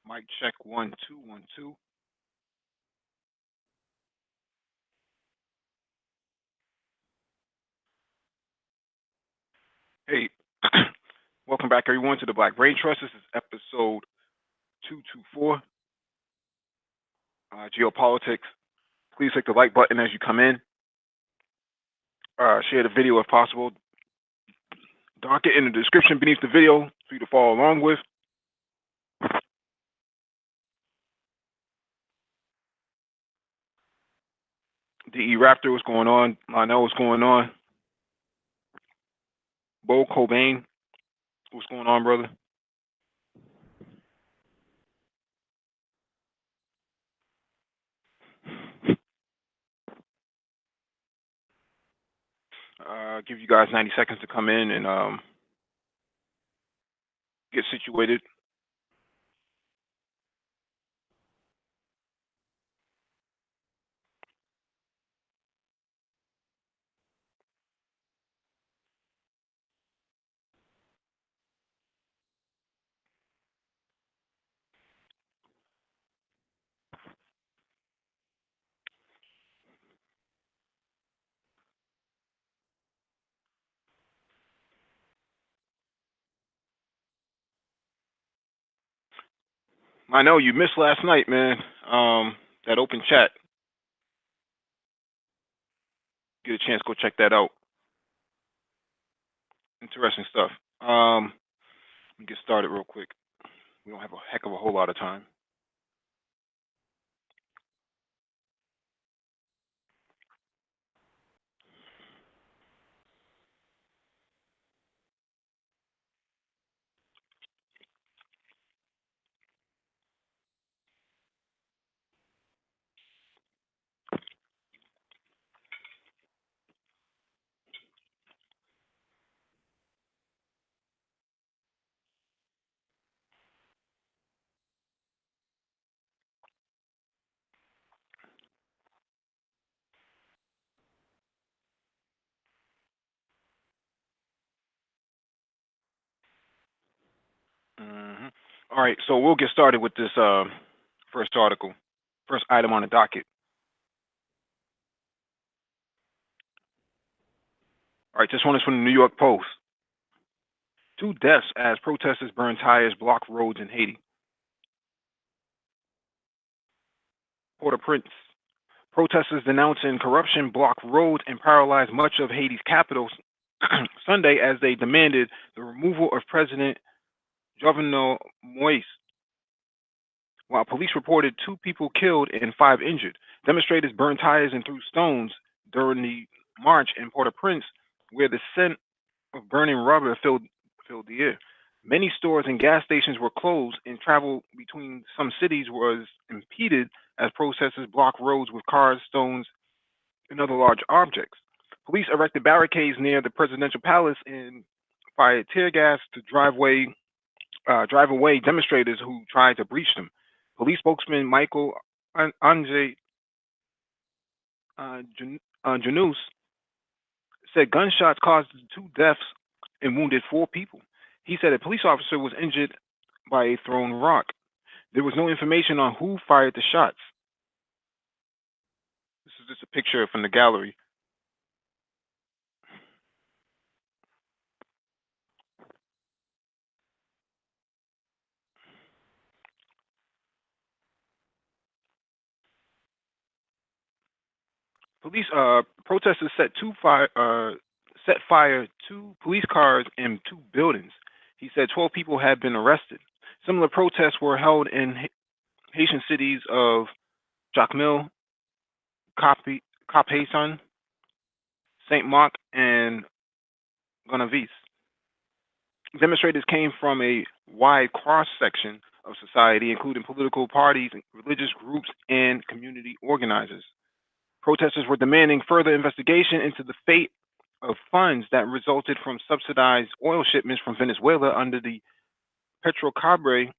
Mic check 1 2 1 2. Hey, welcome back everyone to the Black Brain Trust. This is episode 224. Geopolitics. Please click the like button as you come in. Share the video if possible. Dock it in the description beneath the video for you to follow along with. DE Raptor, what's going on? Lionel, what's going on? Bo Cobain, what's going on, brother? Give you guys 90 seconds to come in and get situated. I know you missed last night, man. That open chat. Get a chance, go check that out. Interesting stuff. Let me get started real quick. We don't have a heck of a whole lot of time. All right, so we'll get started with this first article, first item on the docket. All right, this one is from the New York Post. 2 deaths as protesters burn tires, block roads in Haiti. Port-au-Prince. Protesters denouncing corruption block roads and paralyzed much of Haiti's capital Sunday as they demanded the removal of President Jovenel Moise. While police reported 2 people killed and 5 injured, demonstrators burned tires and threw stones during the march in Port-au-Prince, where the scent of burning rubber filled the air. Many stores and gas stations were closed, and travel between some cities was impeded as protesters blocked roads with cars, stones, and other large objects. Police erected barricades near the presidential palace and fired tear gas to drive away demonstrators who tried to breach them. Police spokesman Michael Ange Janus said gunshots caused 2 deaths and wounded 4 people. He said a police officer was injured by a thrown rock. There was no information on who fired the shots. This is just a picture from the gallery. Protesters set fire to police cars and 2 buildings. He said 12 people had been arrested. Similar protests were held in Haitian cities of Jacmel, Cap-Haïtien, Saint-Marc, and Gonaïves. Demonstrators came from a wide cross-section of society, including political parties, religious groups, and community organizers. Protesters were demanding further investigation into the fate of funds that resulted from subsidized oil shipments from Venezuela under the Petrocabre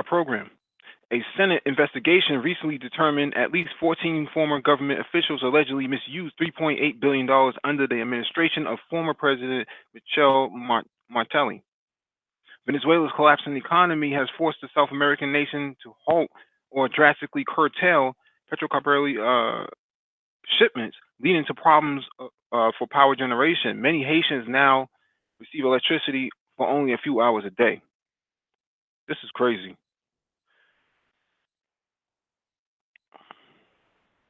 program. A Senate investigation recently determined at least 14 former government officials allegedly misused $3.8 billion under the administration of former President Michel Martelly. Venezuela's collapsing economy has forced the South American nation to halt or drastically curtail petrocarburly shipments, leading to problems for power generation. Many Haitians now receive electricity for only a few hours a day. This is crazy.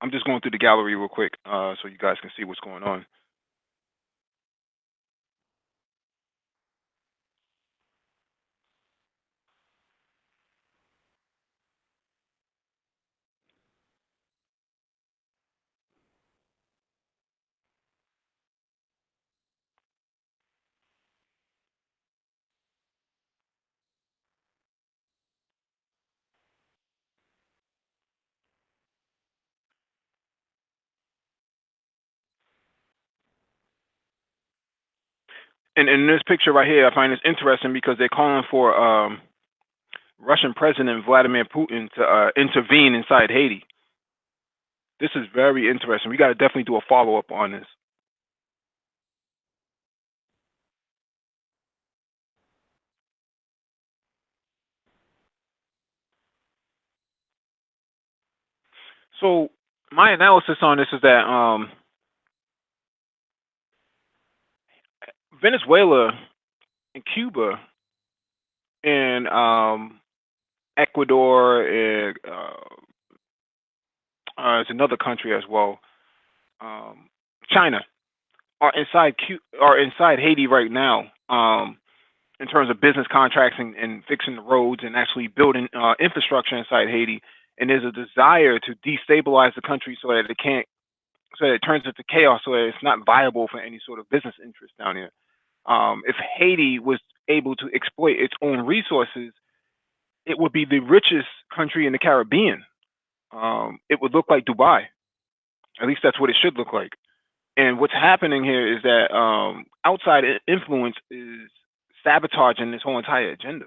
I'm just going through the gallery real quick so you guys can see what's going on. And in this picture right here, I find this interesting because they're calling for Russian President Vladimir Putin to intervene inside Haiti. This is very interesting. We got to definitely do a follow up on this. So my analysis on this is that Venezuela and Cuba and Ecuador and it's another country as well. China are inside Haiti right now. In terms of business contracts and fixing the roads and actually building infrastructure inside Haiti. And there's a desire to destabilize the country so that so that it turns into chaos, so that it's not viable for any sort of business interest down here. If Haiti was able to exploit its own resources, it would be the richest country in the Caribbean. It would look like Dubai. At least that's what it should look like. And what's happening here is that outside influence is sabotaging this whole entire agenda.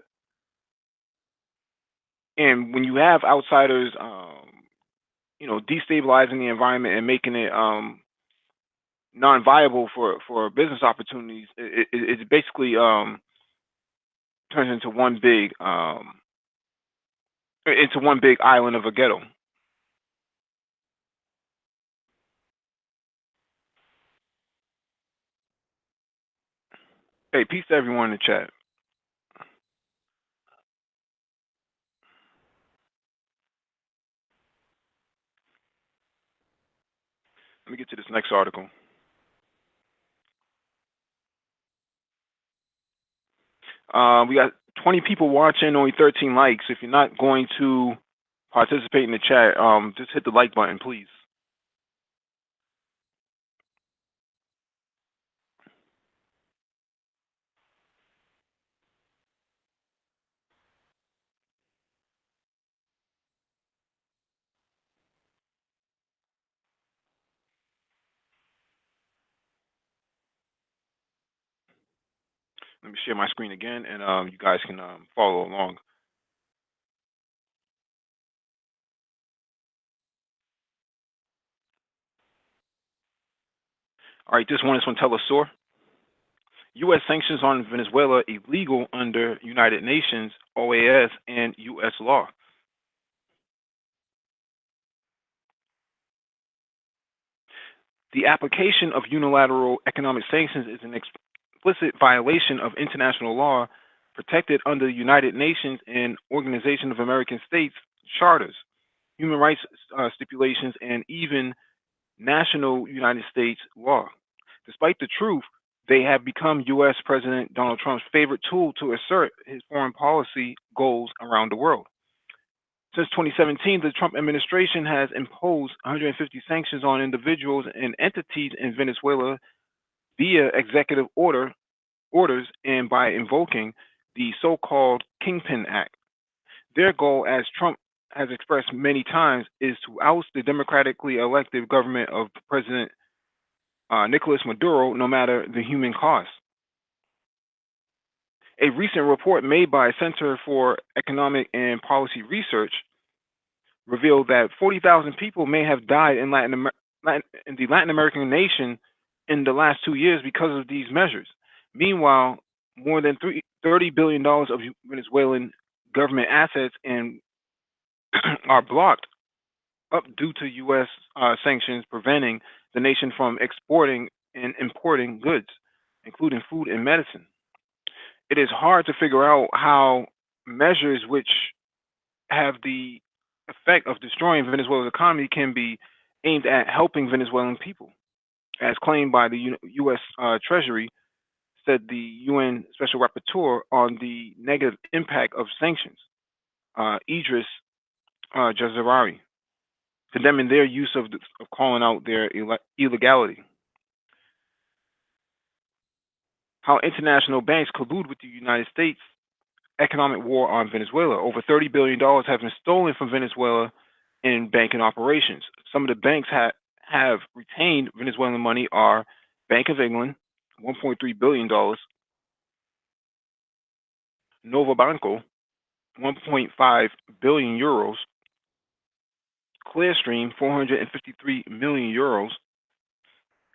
And when you have outsiders, destabilizing the environment and making it non-viable for business opportunities, it basically turns into one big island of a ghetto. Hey, peace to everyone in the chat. Let me get to this next article. We got 20 people watching, only 13 likes. If you're not going to participate in the chat, just hit the like button, please. Let me share my screen again, and you guys can follow along. All right, this one is from Telesur. U.S. sanctions on Venezuela illegal under United Nations, OAS, and U.S. law. The application of unilateral economic sanctions is an explicit violation of international law protected under the United Nations and Organization of American States charters, human rights stipulations, and even national United States law. Despite the truth, they have become U.S. President Donald Trump's favorite tool to assert his foreign policy goals around the world. Since 2017, the Trump administration has imposed 150 sanctions on individuals and entities in Venezuela via executive orders and by invoking the so-called Kingpin Act. Their goal, as Trump has expressed many times, is to oust the democratically elected government of President Nicolas Maduro, no matter the human cost. A recent report made by Center for Economic and Policy Research revealed that 40,000 people may have died in the Latin American nation in the last 2 years because of these measures. Meanwhile, more than $30 billion of Venezuelan government assets and are blocked up due to U.S. Sanctions preventing the nation from exporting and importing goods, including food and medicine. It is hard to figure out how measures which have the effect of destroying Venezuela's economy can be aimed at helping Venezuelan people, as claimed by the U.S. Treasury, said the UN Special Rapporteur on the negative impact of sanctions, Idris Jazarari, condemning their use of calling out their illegality. How international banks collude with the United States economic war on Venezuela. Over $30 billion have been stolen from Venezuela in banking operations. Some of the banks have retained Venezuelan money are Bank of England, $1.3 billion, Nova Banco, 1.5 billion euros, Clearstream, 453 million euros,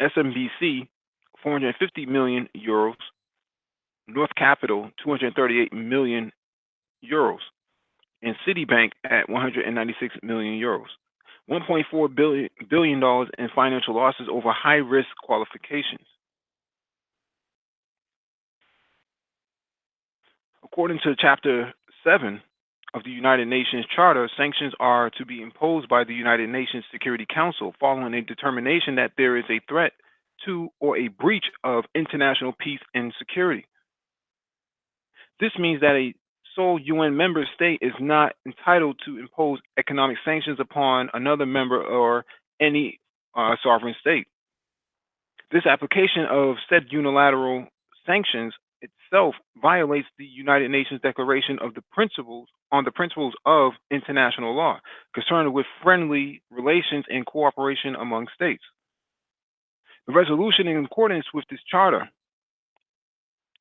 SMBC, 450 million euros, North Capital, 238 million euros, and Citibank at 196 million euros. $1.4 billion in financial losses over high risk qualifications. According to Chapter 7 of the United Nations Charter, sanctions are to be imposed by the United Nations Security Council following a determination that there is a threat to or a breach of international peace and security. This means that a sole UN member state is not entitled to impose economic sanctions upon another member or any sovereign state. This application of said unilateral sanctions itself violates the United Nations Declaration of the Principles on the Principles of International Law, concerned with friendly relations and cooperation among states. The resolution in accordance with this charter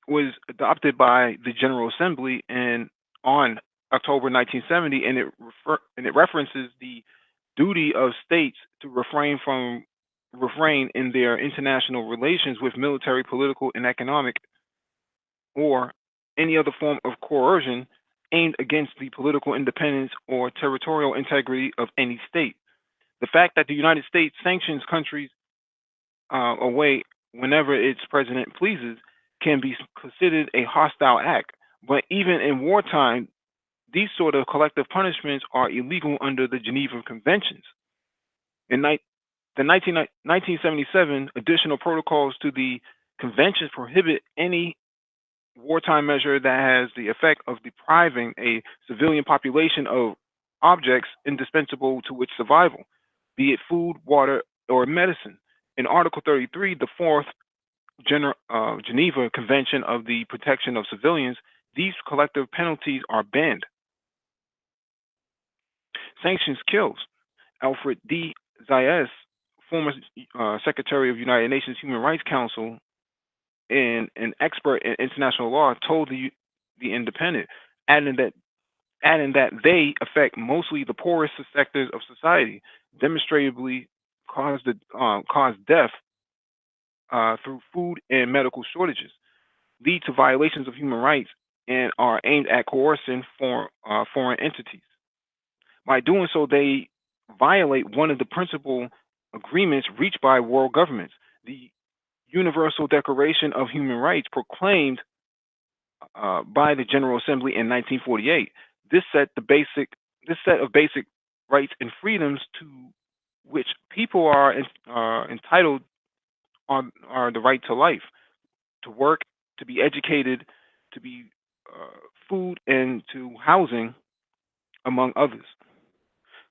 was adopted by the General Assembly on October 1970, and it references the duty of states to refrain in their international relations with military, political, and economic or any other form of coercion aimed against the political independence or territorial integrity of any state. The fact that the United States sanctions countries away whenever its president pleases can be considered a hostile act. But even in wartime, these sort of collective punishments are illegal under the Geneva Conventions. In the 1977 additional protocols to the conventions prohibit any wartime measure that has the effect of depriving a civilian population of objects indispensable to its survival, be it food, water, or medicine. In Article 33, the Fourth Geneva Convention of the Protection of Civilians, these collective penalties are banned. Sanctions kills. Alfred D. Zayas, former Secretary of United Nations Human Rights Council and an expert in international law, told the Independent, adding that they affect mostly the poorest sectors of society, demonstrably cause death through food and medical shortages, lead to violations of human rights, and are aimed at coercing foreign entities. By doing so, they violate one of the principal agreements reached by world governments, the Universal Declaration of Human Rights, proclaimed by the General Assembly in 1948. This set of basic rights and freedoms to which people are entitled are the right to life, to work, to be educated, to be food, and to housing, among others.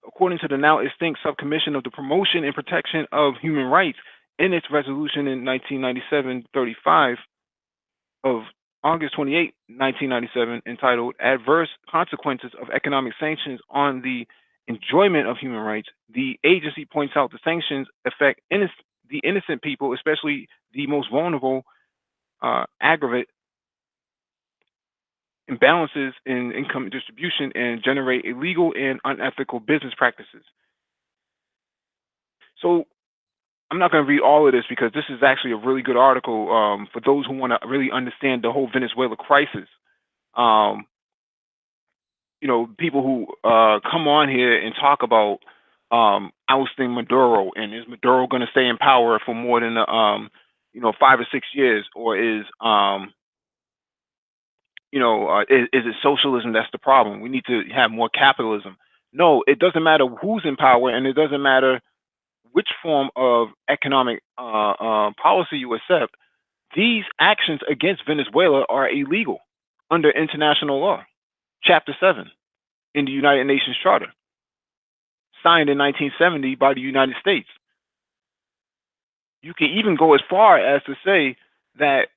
According to the now extinct Subcommission of the Promotion and Protection of Human Rights, in its resolution in 1997-35 of August 28, 1997, entitled Adverse Consequences of Economic Sanctions on the Enjoyment of Human Rights, the agency points out the sanctions affect the innocent people, especially the most vulnerable, aggravate imbalances in income distribution, and generate illegal and unethical business practices. So I'm not going to read all of this because this is actually a really good article for those who want to really understand the whole Venezuela crisis. um, people who come on here and talk about ousting Maduro, and is Maduro going to stay in power for more than 5 or 6 years, or is it socialism that's the problem? We need to have more capitalism. No, it doesn't matter who's in power, and it doesn't matter which form of economic policy you accept. These actions against Venezuela are illegal under international law, Chapter 7 in the United Nations Charter, signed in 1970 by the United States. You can even go as far as to say that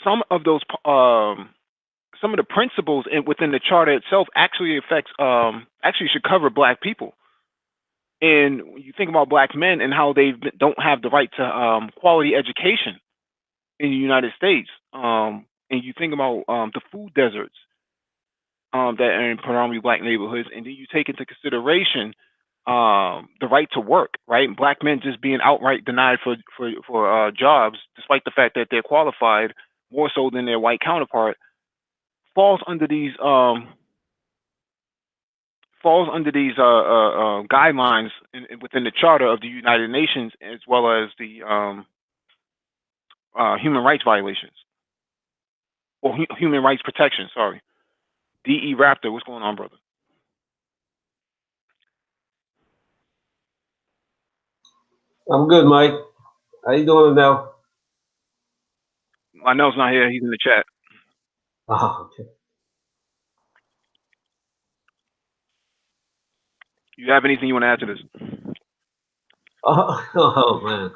some of those some of the principles within the charter itself actually actually should cover Black people. And when you think about Black men and how don't have the right to quality education in the United States, and you think about the food deserts that are in predominantly Black neighborhoods, and then you take into consideration the right to work, right? And Black men just being outright denied for jobs, despite the fact that they're qualified more so than their white counterpart, falls under these guidelines within the Charter of the United Nations, as well as the human rights violations or human rights protection. Sorry, DE Raptor, what's going on, brother? I'm good, Mike. How you doing now? I know it's not here. He's in the chat. Oh, okay. You have anything you want to add to this? Oh man,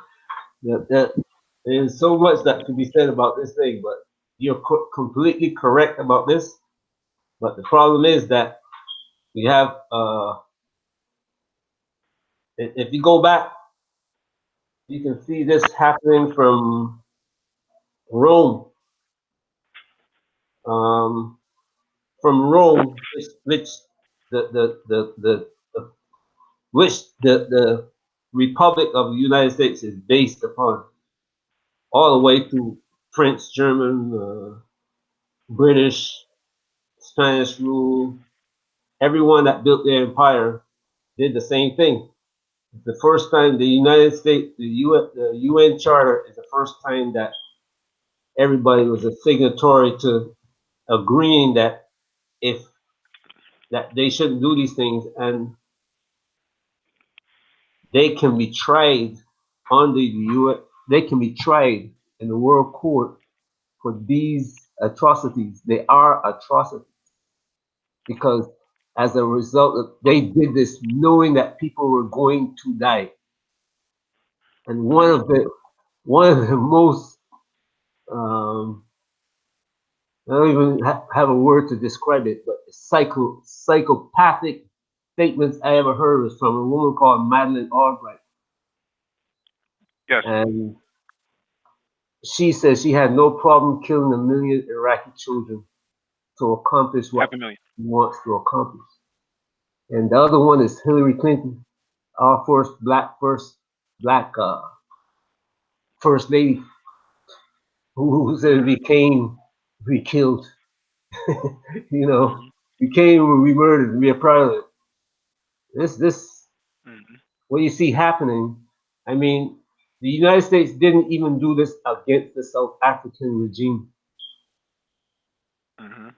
there's so much that can be said about this thing, but you're completely correct about this. But the problem is that we have, if you go back, you can see this happening from Rome. From Rome, which the Republic of the United States is based upon, all the way to French, German, British, Spanish rule. Everyone that built their empire did the same thing. The first time the United States, the UN Charter is the first time that everybody was a signatory to agreeing that if that they shouldn't do these things, and they can be tried under the UN. They can be tried in the world court for these atrocities. They are atrocities because as a result, they did this knowing that people were going to die. And one of the most I don't even have a word to describe it, but psychopathic statements I ever heard was from a woman called Madeleine Albright. Yes. And she says she had no problem killing 1 million Iraqi children to accomplish what she wants to accomplish. And the other one is Hillary Clinton, our first black first lady, who said we came, we killed, we came, we murdered, we are proud of it. This what you see happening. I mean, the United States didn't even do this against the South African regime.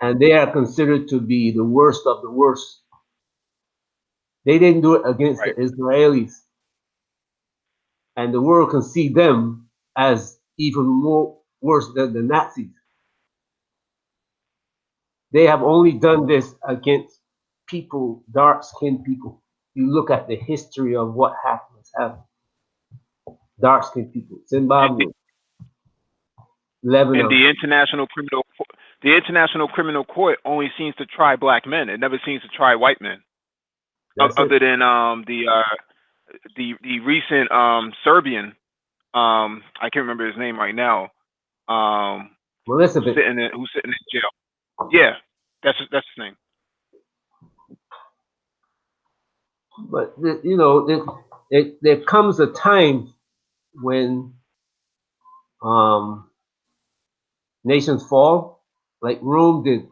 And they are considered to be the worst of the worst. They didn't do it against the Israelis. And the world can see them as even more worse than the Nazis. They have only done this against people, dark-skinned people. You look at the history of what has happened. Dark-skinned people, Zimbabwe, Lebanon. And the International Criminal Court only seems to try black men. It never seems to try white men. Other than the recent Serbian, I can't remember his name right now. Who's sitting in jail? Yeah, that's his name. But there comes a time when um, nations fall, like Rome did,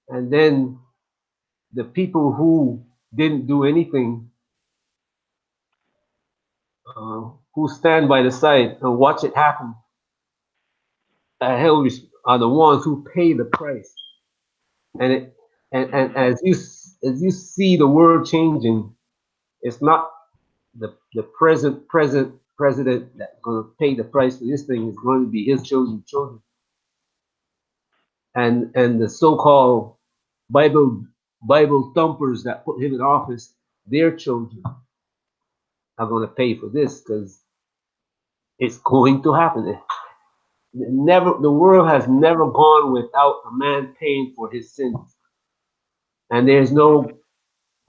and then the people who didn't do anything, who stand by the side and watch it happen, are the ones who pay the price. And it, and Mm-hmm. as you see the world changing, it's not the present president that's going to pay the price for this thing. Is going to be his chosen children, and the so-called Bible Bible thumpers that put him in office. Their children are going to pay for this because it's going to happen. Never, the world has never gone without a man paying for his sins, and there's Mm-hmm. no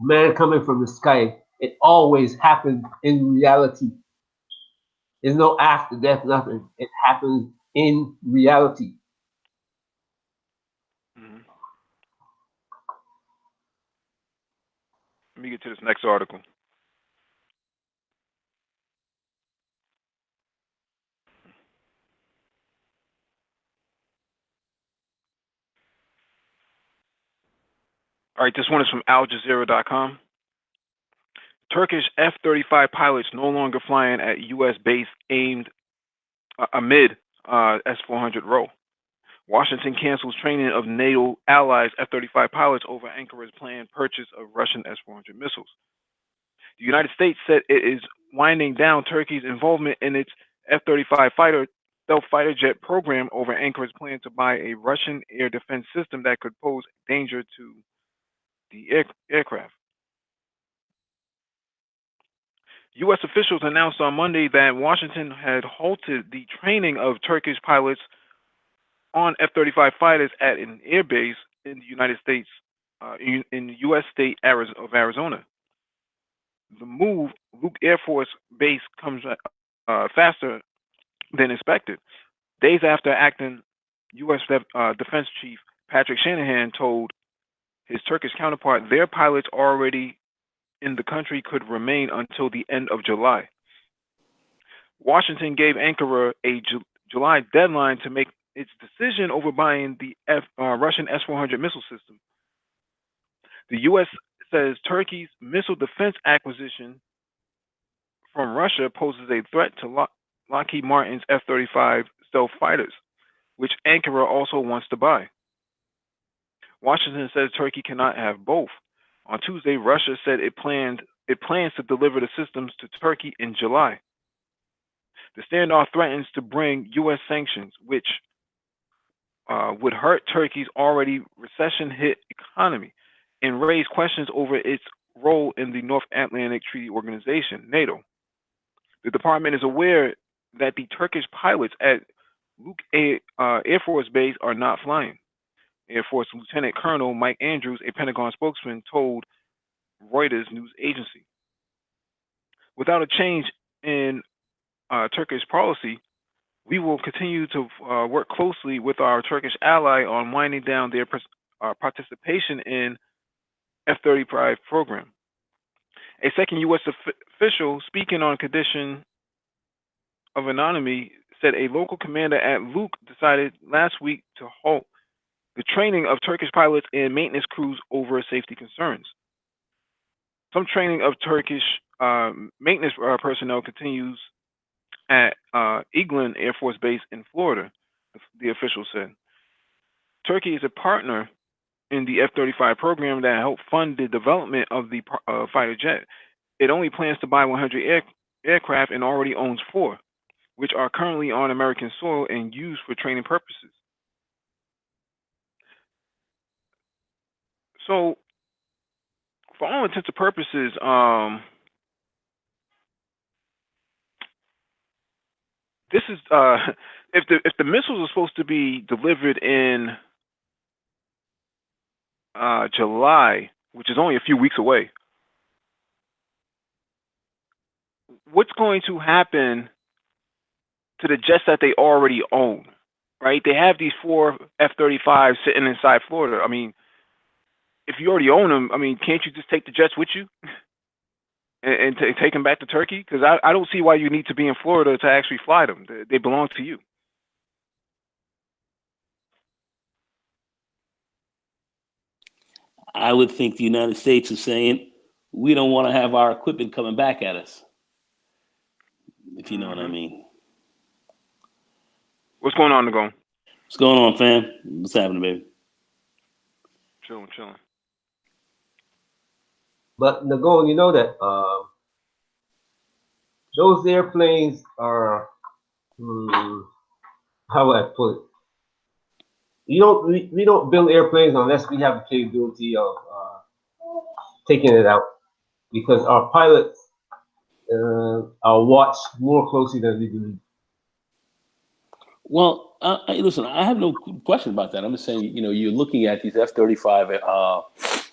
man coming from the sky. It always happened in reality. There's no after death, nothing. It happens in reality. Mm-hmm. Let me get to this next article. All right, this one is from AlJazeera.com. Turkish F-35 pilots no longer flying at U.S. base aimed amid S-400 row. Washington cancels training of NATO allies F-35 pilots over Ankara's planned purchase of Russian S-400 missiles. The United States said it is winding down Turkey's involvement in its F-35 stealth fighter jet program over Ankara's plan to buy a Russian air defense system that could pose danger to the aircraft. U.S. officials announced on Monday that Washington had halted the training of Turkish pilots on F-35 fighters at an air base in the United States, in the U.S. state of Arizona. The move, Luke Air Force Base, comes faster than expected. Days after acting U.S. Defense Chief Patrick Shanahan told his Turkish counterpart their pilots already in the country could remain until the end of July. Washington gave Ankara a July deadline to make its decision over buying the Russian S-400 missile system. The U.S. says Turkey's missile defense acquisition from Russia poses a threat to Lockheed Martin's F-35 stealth fighters, which Ankara also wants to buy. Washington says Turkey cannot have both. On Tuesday, Russia said it plans to deliver the systems to Turkey in July. The standoff threatens to bring U.S. sanctions, which would hurt Turkey's already recession-hit economy and raise questions over its role in the North Atlantic Treaty Organization, NATO. The department is aware that the Turkish pilots at Luke Air Force Base are not flying. Air Force Lieutenant Colonel Mike Andrews, a Pentagon spokesman, told Reuters news agency. Without a change in Turkish policy, we will continue to work closely with our Turkish ally on winding down their participation in F-35 program. A second U.S. official speaking on condition of anonymity said a local commander at Luke decided last week to halt the training of Turkish pilots and maintenance crews over safety concerns. Some training of Turkish maintenance personnel continues at Eglin Air Force Base in Florida, the official said. Turkey is a partner in the F-35 program that helped fund the development of the fighter jet. It only plans to buy 100 aircraft and already owns four, which are currently on American soil and used for training purposes. So, for all intents and purposes, this is if the missiles are supposed to be delivered in July, which is only a few weeks away, what's going to happen to the jets that they already own? Right? They have these four F-35s sitting inside Florida. I mean, if you already own them, I mean, can't you just take the jets with you? and take them back to Turkey? Because I don't see why you need to be in Florida to actually fly them. They belong to you. I would think the United States is saying we don't want to have our equipment coming back at us, if you know what I Hmm. mean. What's going on, Nagon? What's going on, fam? What's happening, baby? Chilling, chilling. But Nagon, you know that those airplanes are, hmm, how would I put it? We don't build airplanes unless we have the capability of taking it out because our pilots are watched more closely than we believe. Well, listen, I have no question about that. I'm just saying, you're looking at these F-35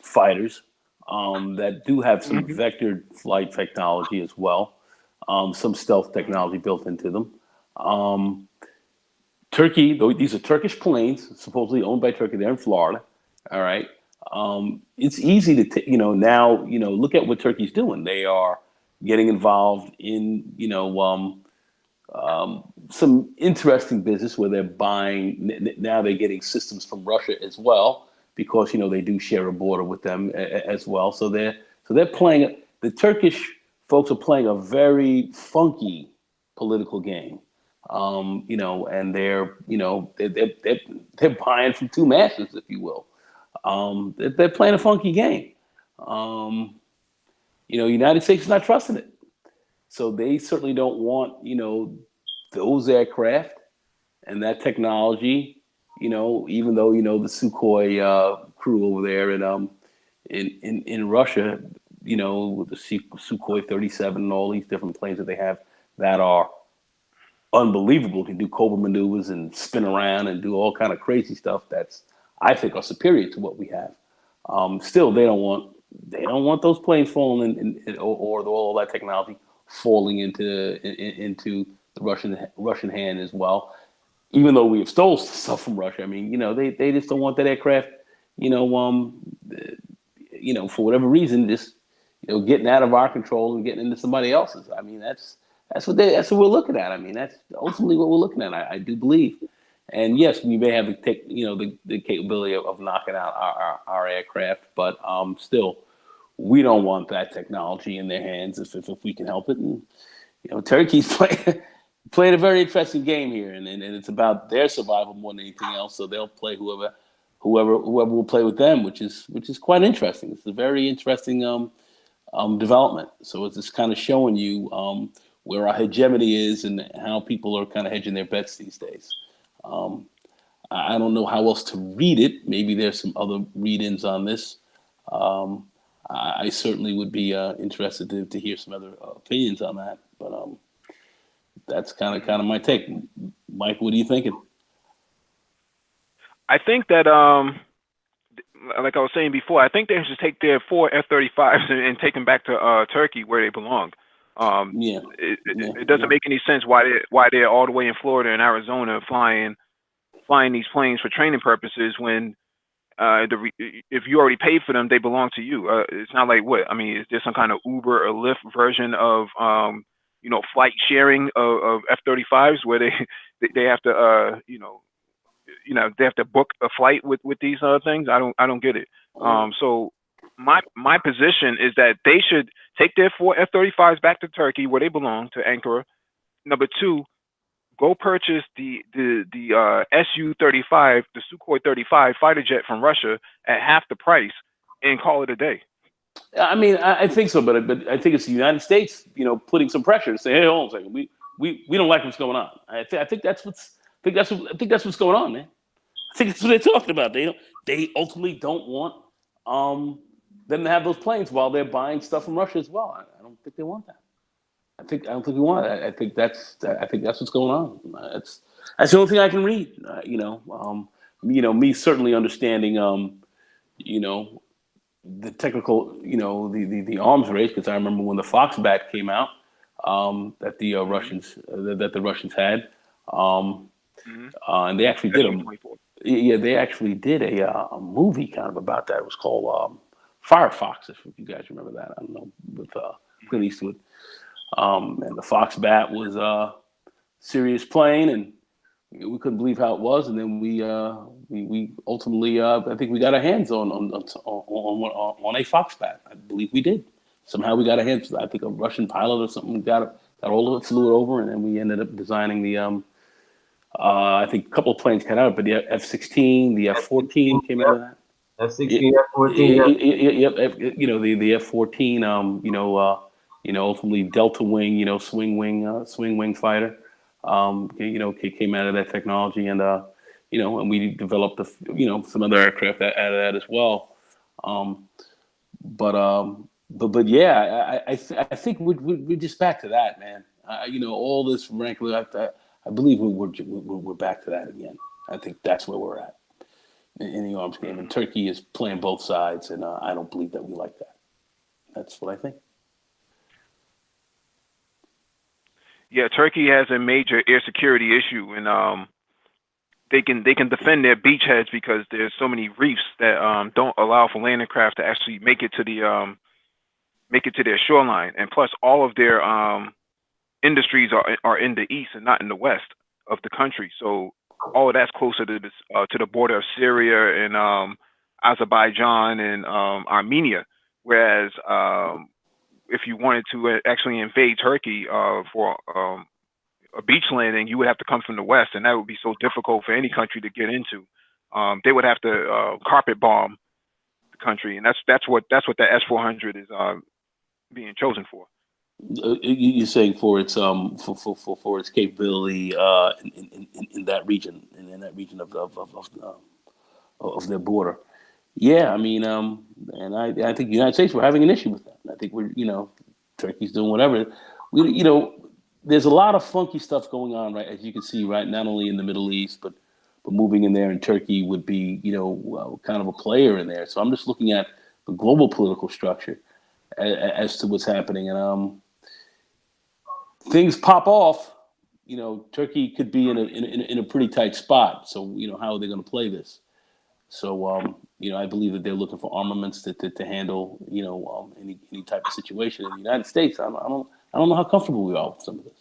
fighters that do have some Hmm. vectored flight technology as well, some stealth technology built into them. Um, Turkey, though these are Turkish planes, supposedly owned by Turkey. They're in Florida. All right. It's easy to, now, look at what Turkey's doing. They are getting involved in, some interesting business where they're buying. Now they're getting systems from Russia as well because they do share a border with them as well. So they're playing. The Turkish folks are playing a very funky political game. And they're buying from two masters, if you will. They're playing a funky game. Um, United States is not trusting it. So they certainly don't want, those aircraft and that technology, even though, the Sukhoi crew over there in Russia, with the Sukhoi 37 and all these different planes that they have that are unbelievable, can do cobra maneuvers and spin around and do all kind of crazy stuff that's, I think, are superior to what we have. Still, they don't want those planes falling or all that technology falling into the Russian hand as well. Even though we have stole stuff from Russia, I mean, they just don't want that aircraft, you know, um, for whatever reason, just getting out of our control and getting into somebody else's. I mean, that's what we're looking at. I mean, that's ultimately what we're looking at. I do believe. And yes, we may have the capability of knocking out our aircraft, but still, we don't want that technology in their hands if we can help it. And Turkey's playing a very interesting game here, and it's about their survival more than anything else. So they'll play whoever will play with them, which is quite interesting. It's a very interesting development. So it's just kind of showing you where our hegemony is and how people are kind of hedging their bets these days. Um, I don't know how else to read it. Maybe there's some other read-ins on this. Um, I certainly would be interested to hear some other opinions on that. But that's kind of my take. Mike, what are you thinking? I think that like I was saying before, I think they should take their four F-35s and take them back to Turkey where they belong. Um, Yeah, yeah, it doesn't yeah. make any sense why they're all the way in Florida and Arizona flying these planes for training purposes when if you already paid for them, they belong to you. It's not like what I mean. Is there some kind of Uber or Lyft version of flight sharing of F-35s where they they have to they have to book a flight with these things. I don't get it. So my position is that they should take their four F-35s back to Turkey where they belong to Ankara. Number two, go purchase the Su-35, the Sukhoi 35 fighter jet from Russia at half the price and call it a day. I mean, I think so, but I think it's the United States, putting some pressure to say, hey, hold on a second, we don't like what's going on. I think that's what's going on, man. I think that's what they're talking about. They ultimately don't want um, them to have those planes while they're buying stuff from Russia as well. I don't think they want that. I don't think we want it. I think that's what's going on. That's the only thing I can read. Me certainly understanding you know the technical the arms race because I remember when the Foxbat came out that the Hmm. Russians had um, Hmm. and they actually did a Su-24. yeah, they actually did a movie kind of about that. It was called Firefox, if you guys remember that. I don't know with Clint Eastwood. And the Fox bat was a serious plane, and we couldn't believe how it was. And then we ultimately, I think we got our hands on a Fox bat. I believe we did. Somehow we got our hands. I think a Russian pilot or something got hold of it, flew it over, and then we ended up designing the. I think a couple of planes came out, but the F-16, the F-14 came out of that. F-16, F-14. Yep. The F-14. Ultimately Delta Wing. Swing wing fighter. Came out of that technology, and and we developed some other aircraft out of that as well. But yeah, I think we're just back to that, man. All this rancor. I believe we're back to that again. I think that's where we're at in the arms game, and Turkey is playing both sides, and I don't believe that we like that. That's what I think. Yeah, Turkey has a major air security issue, and they can defend their beachheads because there's so many reefs that don't allow for landing craft to actually make it to their shoreline, and plus all of their industries are in the east and not in the west of the country. So all of that's closer to the border of Syria and Azerbaijan and Armenia. Whereas if you wanted to actually invade Turkey for a beach landing, you would have to come from the west, and that would be so difficult for any country to get into. They would have to carpet bomb the country, and that's what the S-400 is being chosen for. You're saying for its for its capability in that region, in that region of their border. Yeah, I mean, and I think the United States, we're having an issue with that. I think Turkey's doing whatever. There's a lot of funky stuff going on, right? As you can see, right, not only in the Middle East, but moving in there, and Turkey would be, kind of a player in there. So I'm just looking at the global political structure as to what's happening, and things pop off. Turkey could be in a pretty tight spot. So how are they going to play this? So I believe that they're looking for armaments to handle any type of situation. In the United States, I don't know how comfortable we are with some of this.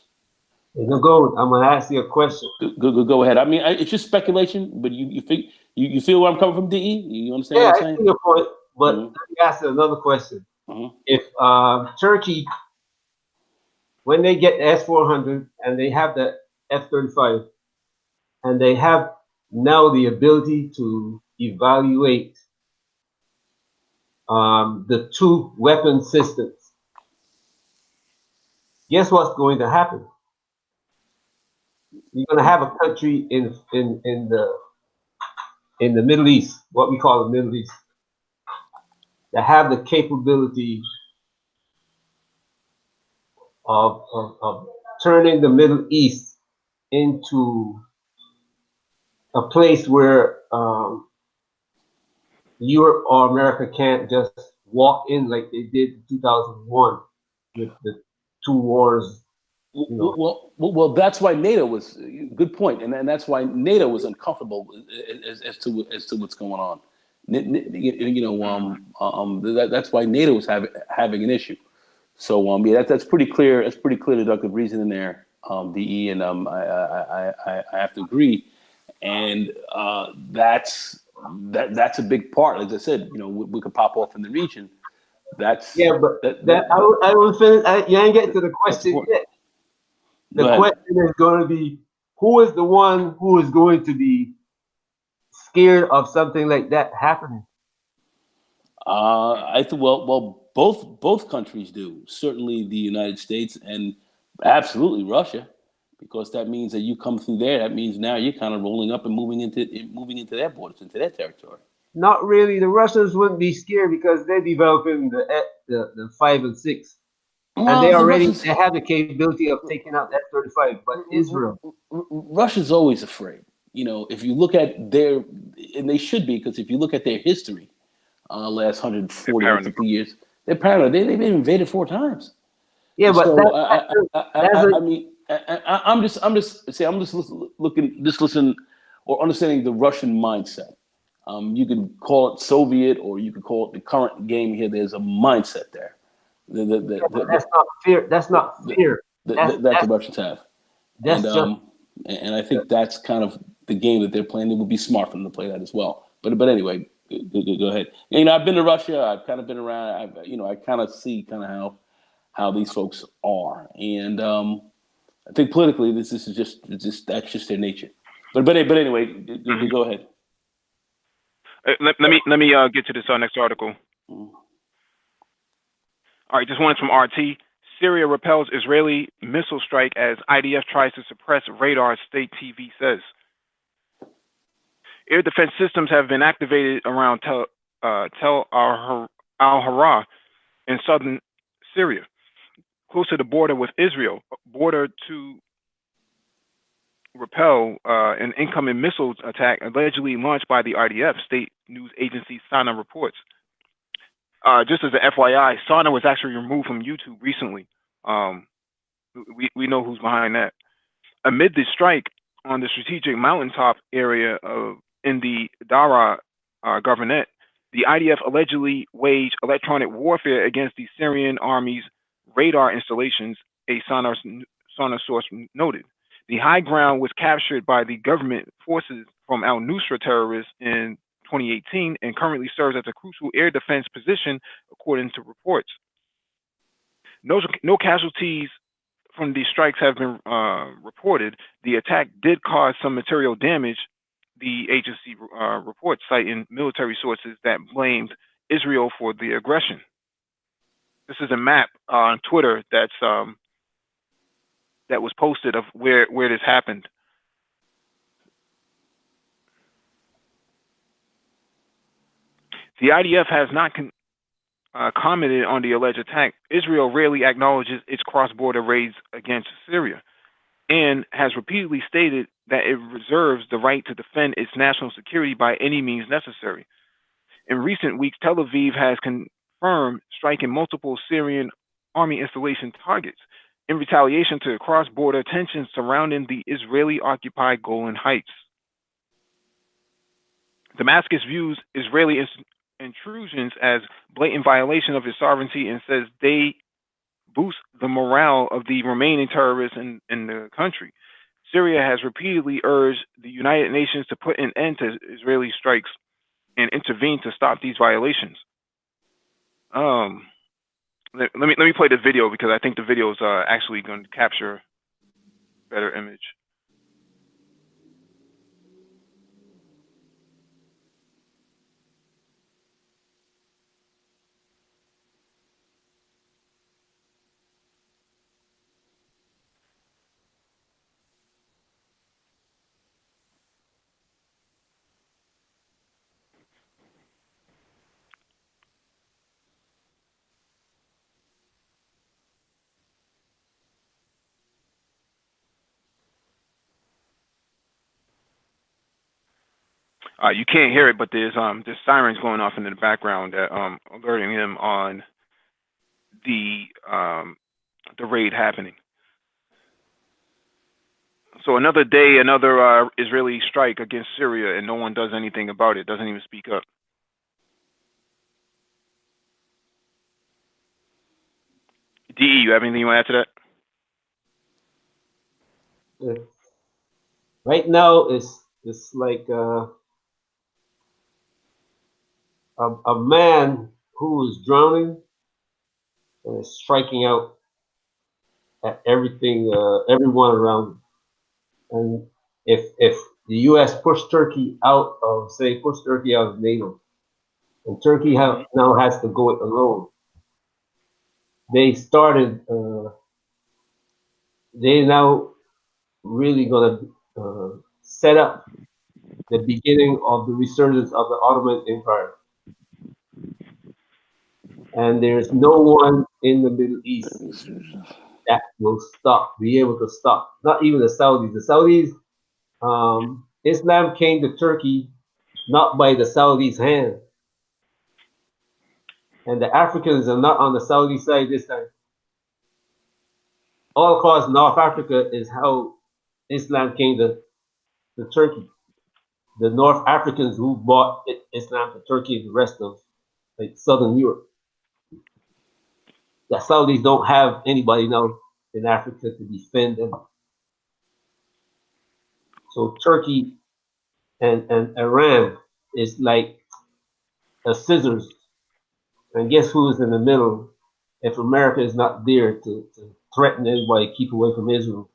I'm gonna ask you a question. Go ahead. I mean, it's just speculation, but you feel where I'm coming from, DE? You understand what I'm saying? I see your point, but let me ask you another question. If Turkey, when they get the S-400 and they have the F-35, and they have now the ability to evaluate the two weapon systems, guess what's going to happen? You're going to have a country in the Middle East, what we call the Middle East, that have the capability of turning the Middle East into a place where Europe or America can't just walk in like they did in 2001 with the two wars. Well, that's why NATO was good point, and that's why NATO was uncomfortable as to what's going on. That's why NATO was having an issue. So that's pretty clear. That's pretty clear deductive reasoning there, DE, and I have to agree. And that's a big part. As I said, we could pop off in the region. That's I will finish. You ain't getting to the question yet. The question is going to be, who is the one who is going to be scared of something like that happening? I think both countries do. Certainly the United States and absolutely Russia, because that means that you come through there. That means now you're kind of rolling up and moving into their borders, into their territory. Not really. The Russians wouldn't be scared because they're developing the 5 and 6. And they have the capability of taking out that 35, but Israel. Russia's always afraid. If you look at and they should be, because if you look at their history, last 140, 150 years, they're paranoid. They've been invaded 4 times. Yeah, but I'm just listening or understanding the Russian mindset. You could call it Soviet, or you could call it the current game here. There's a mindset there. That's not fear. That's not fear. that the Russians have. That's just. And I think that's kind of the game that they're playing. It would be smart for them to play that as well. But anyway, go ahead. I've been to Russia. I've kind of been around. I kind of see kind of how these folks are, and I think politically this is just that's just their nature. But anyway, go ahead. Let me get to this next article. Mm. All right, this one is from RT. Syria repels Israeli missile strike as IDF tries to suppress radar, state TV says. Air defense systems have been activated around Tel al-Hara in southern Syria, close to the border with Israel, border to repel an incoming missile attack allegedly launched by the IDF, state news agency Sana reports. Just as an FYI, Sana was actually removed from YouTube recently. We know who's behind that. Amid the strike on the strategic mountaintop area in the Dara governorate, the IDF allegedly waged electronic warfare against the Syrian army's radar installations, a Sana source noted. The high ground was captured by the government forces from al-Nusra terrorists in 2018 and currently serves as a crucial air defense position, according to reports. No casualties from these strikes have been reported. The attack did cause some material damage, the agency reports, citing military sources that blamed Israel for the aggression. This is a map on Twitter that was posted of where this happened. The IDF has not commented on the alleged attack. Israel rarely acknowledges its cross-border raids against Syria and has repeatedly stated that it reserves the right to defend its national security by any means necessary. In recent weeks, Tel Aviv has confirmed striking multiple Syrian army installation targets in retaliation to cross-border tensions surrounding the Israeli-occupied Golan Heights. Damascus views Israeli intrusions as blatant violation of its sovereignty and says they boost the morale of the remaining terrorists in the country. Syria has repeatedly urged the United Nations to put an end to Israeli strikes and intervene to stop these violations. Let me play the video because I think the video is actually going to capture a better image. You can't hear it, but there's sirens going off in the background that alerting them on the raid happening. So another day, another Israeli strike against Syria, and no one does anything about it. Doesn't even speak up. DE, you have anything you want to add to that? Right now, it's like a man who is drowning and is striking out at everything, everyone around him. And if the U.S. pushed Turkey out of NATO, and Turkey now has to go it alone, they started. They now really gonna set up the beginning of the resurgence of the Ottoman Empire. And there's no one in the Middle East that will be able to stop. Not even the Saudis. The Saudis, Islam came to Turkey not by the Saudis' hand. And the Africans are not on the Saudi side this time. All across North Africa is how Islam came to Turkey. The North Africans who brought Islam to Turkey and the rest of like Southern Europe. The Saudis don't have anybody now in Africa to defend them. So Turkey and Iran is like a scissors. And guess who's in the middle? If America is not there to threaten everybody, keep away from Israel,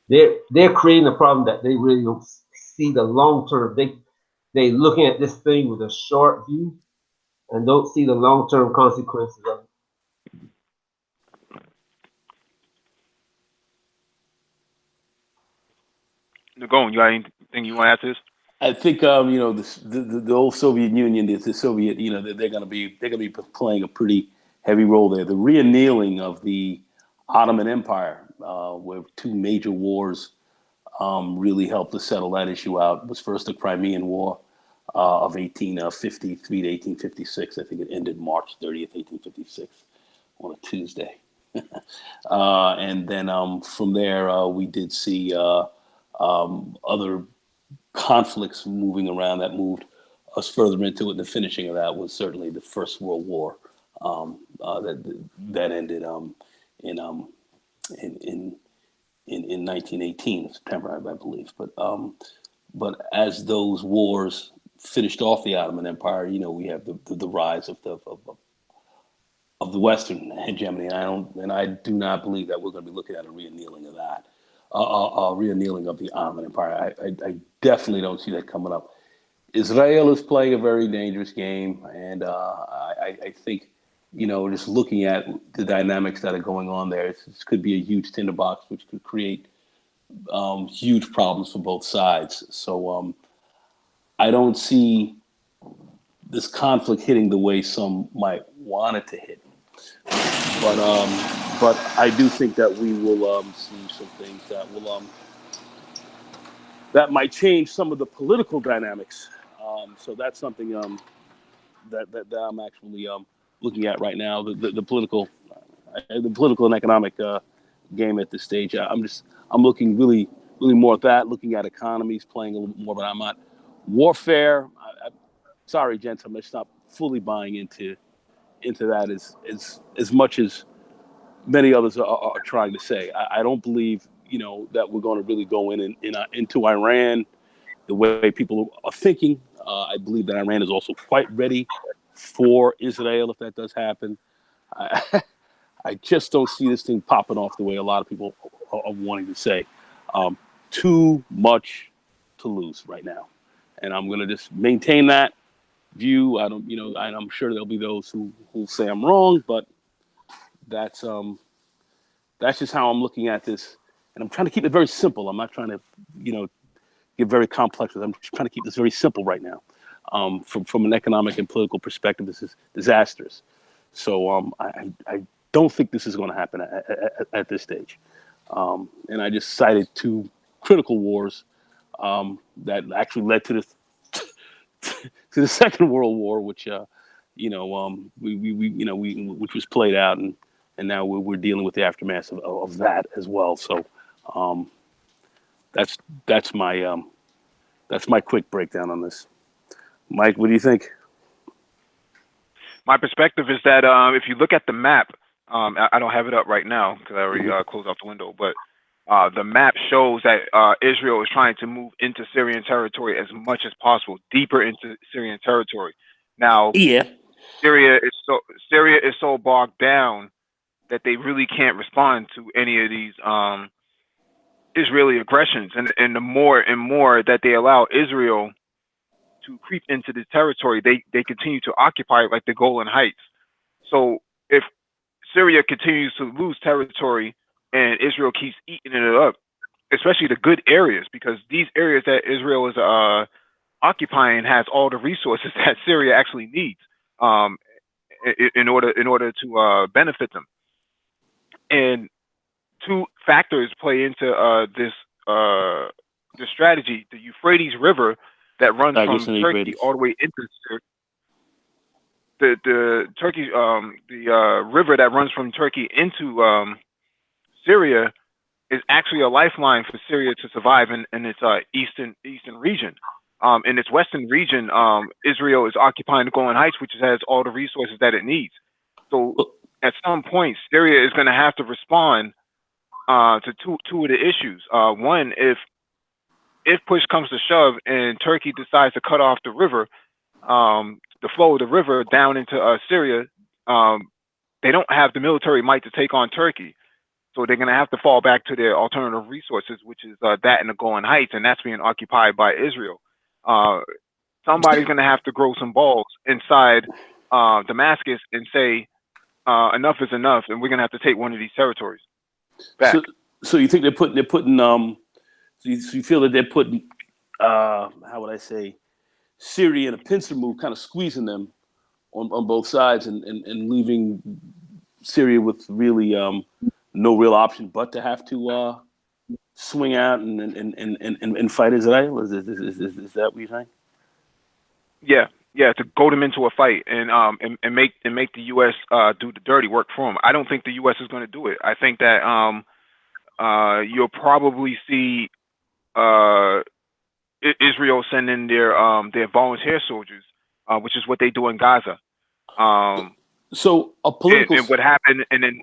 they're creating a problem that they really don't see the long term. They looking at this thing with a short view and don't see the long term consequences of it. Nagon, you got anything you want to add to this? I think the old Soviet Union, the Soviet, they're gonna be playing a pretty heavy role there. The re-annealing of the Ottoman Empire, where two major wars really helped to settle that issue out, was first the Crimean War of 1853 to 1856. I think it ended March 30th, 1856, on a Tuesday. And then from there, we did see other conflicts moving around that moved us further into it. The finishing of that was certainly the First World War, that ended in, in in in 1918, September, I believe. But as those wars finished off the Ottoman Empire, we have the rise of the Western hegemony, and I do not believe that we're going to be looking at a re-annealing of that, re-annealing of the Ottoman Empire. I definitely don't see that coming up. Israel is playing a very dangerous game, and I think, just looking at the dynamics that are going on there, this could be a huge tinderbox, which could create huge problems for both sides. So I don't see this conflict hitting the way some might want it to hit. But I do think that we will see some things that might change some of the political dynamics. So that's something that I'm actually looking at right now. The political and economic game at this stage. I'm looking really more at that. Looking at economies playing a little bit more, but I'm not warfare. Sorry, gents, I'm just not fully buying into that as much as many others are trying to say. I don't believe, that we're going to really go into Iran the way people are thinking. I believe that Iran is also quite ready for Israel if that does happen. I, I just don't see this thing popping off the way a lot of people are wanting to say. Um, Too much to lose right now, and I'm going to just maintain that view. I don't, and I'm sure there'll be those who say I'm wrong, but that's that's just how I'm looking at this, and I'm trying to keep it very simple. I'm not trying to, get very complex. I'm just trying to keep this very simple right now. From an economic and political perspective, this is disastrous. So I don't think this is going to happen at this stage. And I just cited two critical wars that actually led to this to the Second World War, which which was played out, and now we're dealing with the aftermath of that as well. So um, that's that's my that's my quick breakdown on this. Mike, what do you think? My perspective is that if you look at the map, I don't have it up right now because I already Mm-hmm. closed off the window, but the map shows that Israel is trying to move into Syrian territory as much as possible, deeper into Syrian territory. Now, Yeah. Syria is so bogged down that they really can't respond to any of these Israeli aggressions, and the more and more that they allow Israel to creep into the territory, they continue to occupy it, like the Golan Heights. So if Syria continues to lose territory and Israel keeps eating it up, especially the good areas, because these areas that Israel is occupying has all the resources that Syria actually needs um, in order to benefit them. And two factors play into this strategy: the Euphrates River that runs Tigris from and Turkey Euphrates. all the way into the Turkey the river that runs from Turkey into Syria is actually a lifeline for Syria to survive in its eastern region. In its western region, Israel is occupying the Golan Heights, which has all the resources that it needs. So at some point, Syria is going to have to respond to two of the issues. One, if push comes to shove and Turkey decides to cut off the river, the flow of the river down into Syria, they don't have the military might to take on Turkey. So they're going to have to fall back to their alternative resources, which is that and the Golan Heights, and that's being occupied by Israel. Somebody's going to have to grow some balls inside Damascus and say, enough is enough, and we're going to have to take one of these territories back. So you think they're putting so you feel that they're putting how would I say, Syria in a pincer move, kind of squeezing them on both sides and leaving Syria with really no real option but to have to swing out and fight Israel? Is that what you're saying? Yeah, to goad them into a fight and make the U.S. Do the dirty work for them. I don't think the U.S. is going to do it. I think that you'll probably see Israel sending their volunteer soldiers, which is what they do in Gaza. So a political and what happened, and then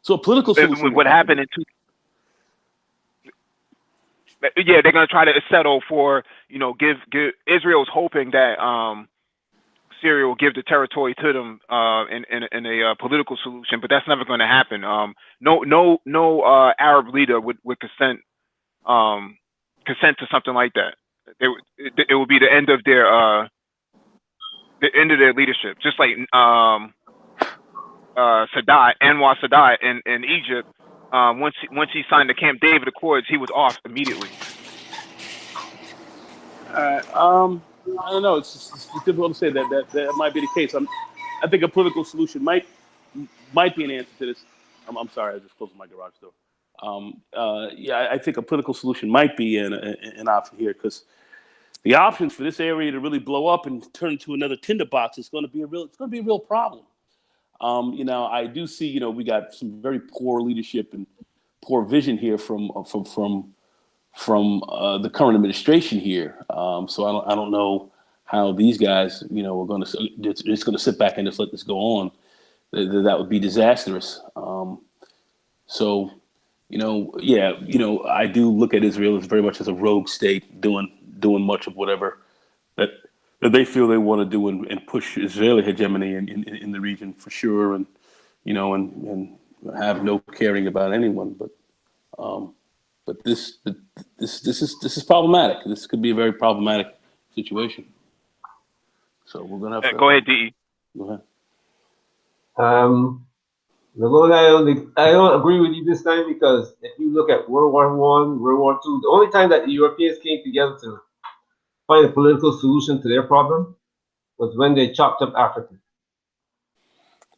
so a political solution. What happened in two? Yeah, they're gonna try to settle for give Israel's hoping that Syria will give the territory to them in a political solution, but that's never going to happen. No Arab leader would consent to something like that. It would be the end of their leadership, just like Sadat, Anwar Sadat in Egypt. Once he signed the Camp David Accords, he was off immediately. I don't know. It's difficult to say that might be the case. I think a political solution might be an answer to this. I'm sorry, I just closed my garage door. Yeah, I think a political solution might be an option here, because the options for this area to really blow up and turn into another tinderbox is going to be a real problem. I do see, we got some very poor leadership and poor vision here from the current administration here. So I don't know how these guys, are going to just going to sit back and just let this go on. That would be disastrous. So, I do look at Israel as very much as a rogue state, doing much of whatever that they feel they want to do and push Israeli hegemony in the region for sure, and and have no caring about anyone. But this is problematic. This could be a very problematic situation. So we're gonna have to go ahead, DE. Go ahead. I don't agree with you this time, because if you look at World War I, World War II, the only time that the Europeans came together to find a political solution to their problem was when they chopped up Africa.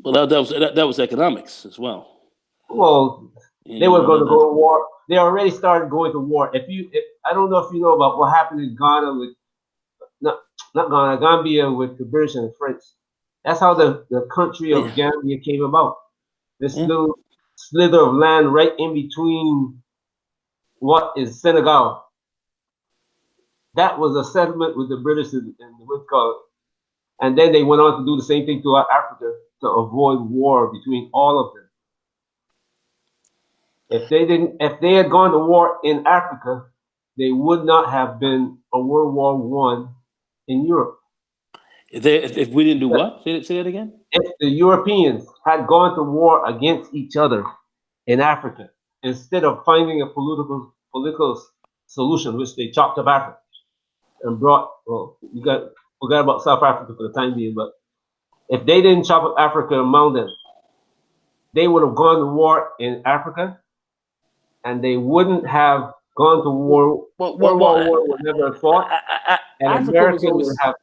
Well, that was economics as well. Well, they were going to go to war. They already started going to war. If I don't know if you know about what happened in Ghana with not Ghana, Gambia with the British and the French. That's how the country of Gambia came about. This little slither of land right in between what is Senegal. That was a settlement with the British and what's called. And then they went on to do the same thing throughout Africa to avoid war between all of them. If they had gone to war in Africa, they would not have been a World War I in Europe. If we didn't do what? Say that again? If the Europeans had gone to war against each other in Africa, instead of finding a political solution, which they chopped up Africa and brought, forgot about South Africa for the time being, but if they didn't chop up Africa among them, they would have gone to war in Africa, and they wouldn't have gone to war. World War I would never have fought, and America would have.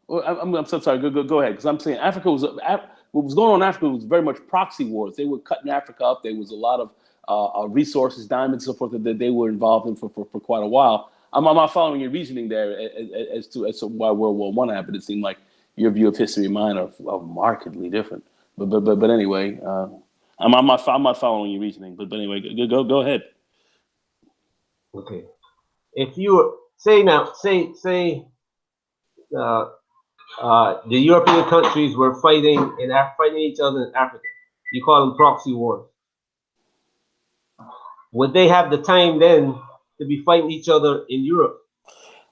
I'm so sorry. Go ahead, because I'm saying Africa was what was going on in Africa was very much proxy wars. They were cutting Africa up. There was a lot of resources, diamonds, and so forth that they were involved in for quite a while. I'm not following your reasoning there as to why World War I happened. It seemed like your view of history and mine are markedly different. But anyway, I'm not following your reasoning. But anyway, go ahead. Okay, if you say The European countries were fighting each other in Africa. You call them proxy wars. Would they have the time then to be fighting each other in Europe?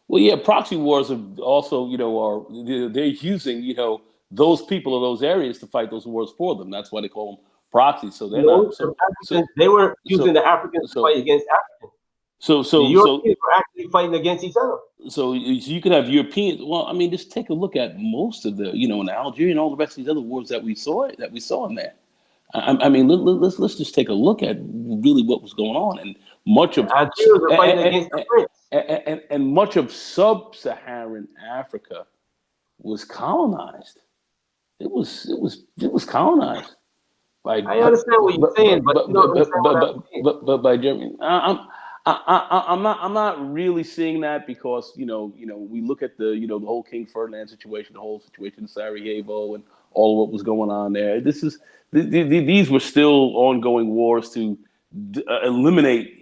Well, yeah, proxy wars are also, they're using, those people of those areas to fight those wars for them. That's why they call them proxies. So they're No, not the so Africans, they were using so the Africans to so fight against Africans. so The so so Europeans were actually fighting against each other. so you could have Europeans. Well, I mean, just take a look at most of the, in Algeria and all the rest of these other wars that we saw in there. I mean, let's just take a look at really what was going on, and much The of Algerians were fighting against the French. and much of sub-Saharan Africa was colonized. It was colonized by I understand what you're saying, but you don't understand what I'm saying. by Germany. I'm not really seeing that because we look at the whole King Ferdinand situation, the whole situation in Sarajevo, and all of what was going on there. These were still ongoing wars to eliminate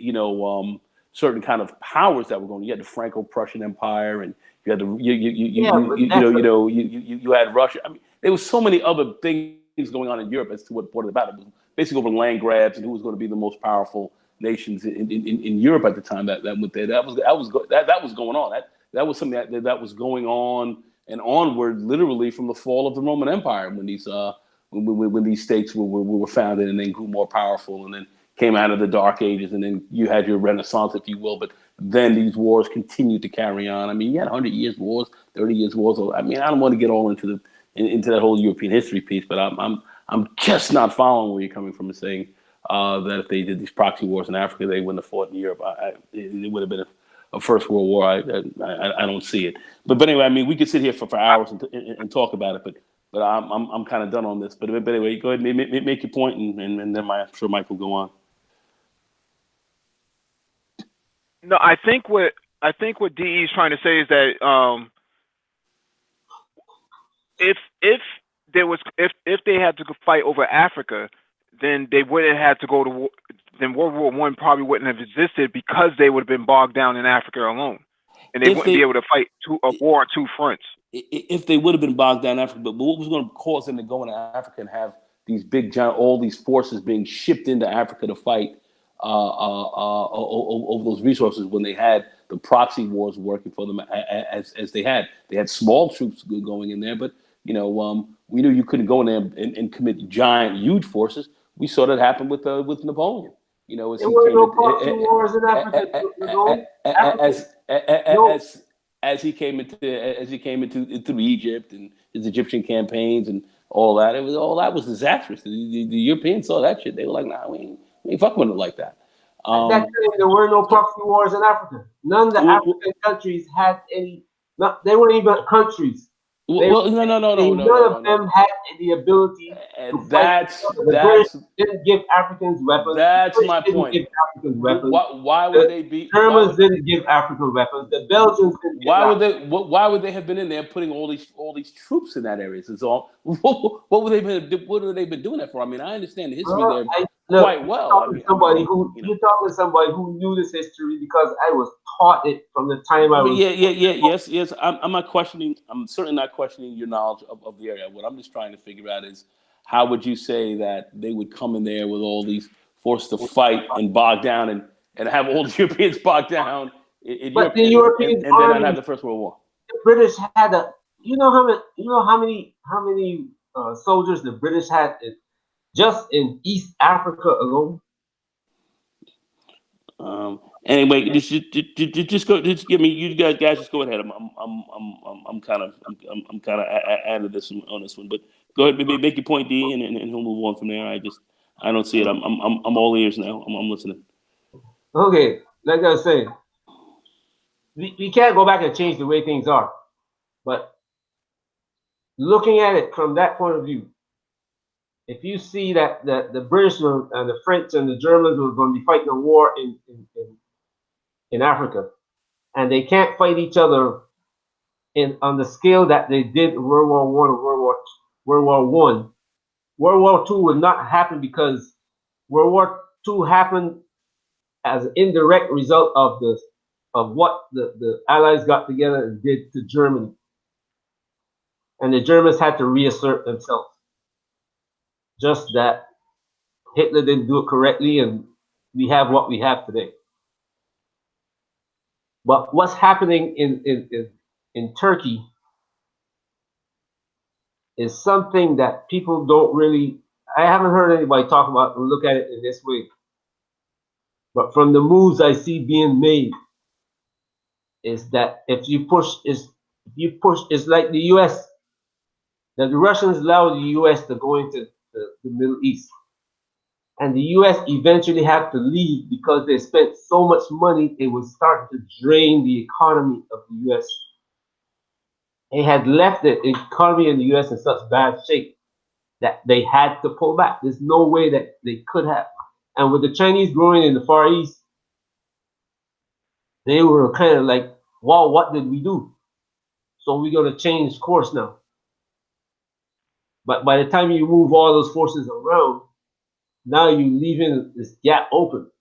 certain kind of powers that were going. You had the Franco-Prussian Empire, and you had the Yeah, but that's you had Russia. I mean, there was so many other things going on in Europe as to what brought it about. It was basically over land grabs and who was going to be the most powerful nations in Europe at the time that went there. That was going on. That was something that was going on and onward, literally from the fall of the Roman Empire when these states were founded and then grew more powerful and then came out of the Dark Ages, and then you had your Renaissance, if you will. But then these wars continued to carry on. I mean, you had 100 years wars, 30 years wars. I mean, I don't want to get all into that whole European history piece, but I'm just not following where you're coming from and saying that if they did these proxy wars in Africa, they wouldn't have fought in Europe. It would have been a First World War. I don't see it. But anyway, I mean, we could sit here for hours and talk about it, but I'm kind of done on this. But anyway, go ahead and make your point, and then I'm sure Mike will go on. No, I think what DE is trying to say is that if there was if they had to fight over Africa, then they wouldn't have to go to war. Then World War I probably wouldn't have existed because they would have been bogged down in Africa alone, and they If wouldn't be they able to fight a war on two fronts. if they would have been bogged down in Africa, but what was going to cause them to go into Africa and have these big giant, all these forces being shipped into Africa to fight over those resources when they had the proxy wars working for them as they had small troops going in there, but we knew you couldn't go in there and commit giant, huge forces. We saw that happen with Napoleon. As there he were came no proxy wars in Africa. No, Africa, no. as he came into Egypt and his Egyptian campaigns and all that. All that was disastrous. The Europeans saw that shit. They were like, nah, we ain't fucking with it like that. At that Um, time, there were no so, proxy wars in Africa. None of the African countries had any. Not, they weren't even countries. They, well, no, no, no, no, no, none no, of no, no. them had the ability to And fight. that's The British that's didn't give Africans weapons. The that's British my didn't point. give Africans weapons. Why would The they be? Germans didn't give African weapons. The Belgians didn't give Why would African. they? Why would they have been in there putting all these troops in that area? It's all. What would they been? What have they been doing that for? I mean, I understand the history Well, there look, quite well. you're talking to somebody who knew this history because I was taught it from the time I But was. yeah, yes. I'm not questioning. I'm certainly not questioning your knowledge of the area. What I'm just trying to figure out is how would you say that they would come in there with all these forced to fight and bog down and have all the Europeans bogged down in But Europe the European and then not have armies, the First World War. the British had a. You know how many soldiers the British had just in East Africa alone. Anyway, just go. Just give me. You guys just go ahead. I'm kind of I'm kind of out of this on this one. But go ahead, make your point, D, and he'll move on from there. I don't see it. I'm all ears now. I'm listening. Okay, like I was saying, we can't go back and change the way things are. But looking at it from that point of view, if you see that the British and the French and the Germans were going to be fighting a war in Africa, and they can't fight each other in on the scale that they did in World War One or World War One, World War Two would not happen because World War Two happened as an indirect result of what the Allies got together and did to Germany. and the Germans had to reassert themselves. Just that Hitler didn't do it correctly, and we have what we have today. But what's happening in Turkey is something that people don't really, I haven't heard anybody talk about or look at it in this way. But from the moves I see being made, is that if you push, it's like the U.S. that the Russians allow the U.S. to go into the Middle East, and the U.S. eventually have to leave because they spent so much money it was starting to drain the economy of the U.S. They had left the economy in the U.S. in such bad shape that they had to pull back. There's no way that they could have. And with the Chinese growing in the Far East, they were kind of like, wow, what did we do? So we're going to change course now. But by the time you move all those forces around, now you're leaving this gap open.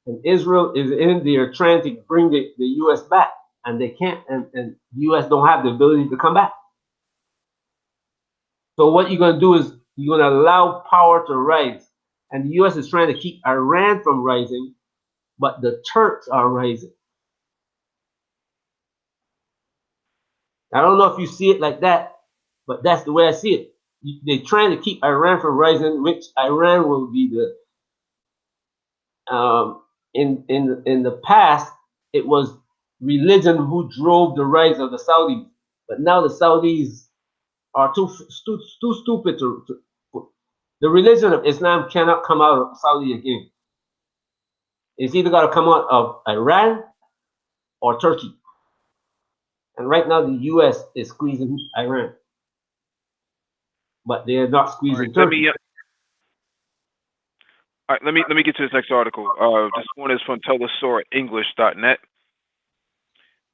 And Israel is in there trying to bring the U.S. back. And they can't, and the U.S. don't have the ability to come back. So what you're going to do is you're going to allow power to rise. And the U.S. is trying to keep Iran from rising, but the Turks are rising. I don't know if you see it like that, but that's the way I see it. They're trying to keep Iran from rising, which Iran will be the in the past it was religion who drove the rise of the Saudis, but now the Saudis are too stupid to the religion of Islam cannot come out of Saudi again. It's either got to come out of Iran or Turkey. And right now the U.S. is squeezing Iran, but they are not All right, squeezing let Turkey. me all right, let me get to this next article. This one is from telesorenglish.net.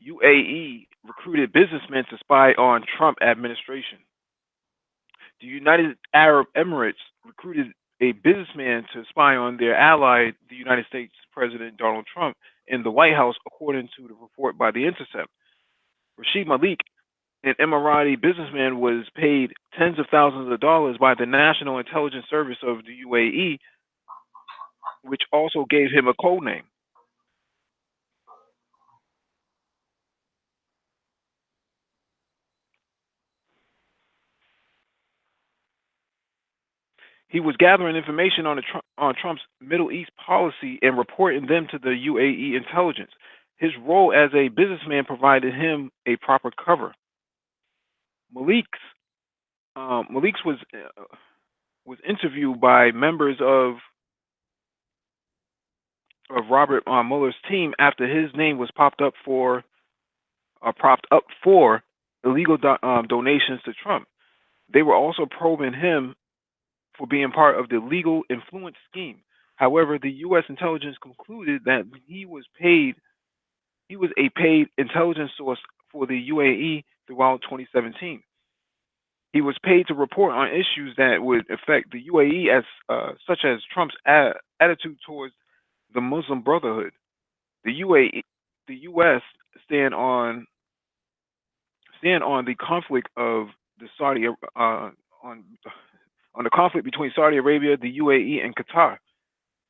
UAE recruited businessmen to spy on Trump administration. The United Arab Emirates recruited a businessman to spy on their ally, the United States President Donald Trump, in the White House, according to the report by The Intercept. Rashid Malik, an Emirati businessman, was paid tens of thousands of dollars by the National Intelligence Service of the UAE, which also gave him a code name. He was gathering information on Trump's Middle East policy and reporting them to the UAE intelligence. His role as a businessman provided him a proper cover. Malik's Malik's was interviewed by members of Robert Mueller's team after his name was propped up for illegal donations to Trump. They were also probing him for being part of the legal influence scheme. However, the U.S. intelligence concluded that he was a paid intelligence source for the UAE throughout 2017. He was paid to report on issues that would affect the UAE, such as Trump's attitude towards the Muslim Brotherhood. The UAE, the U.S. stand on the conflict of the Saudi on on the conflict between Saudi Arabia, the UAE, and Qatar,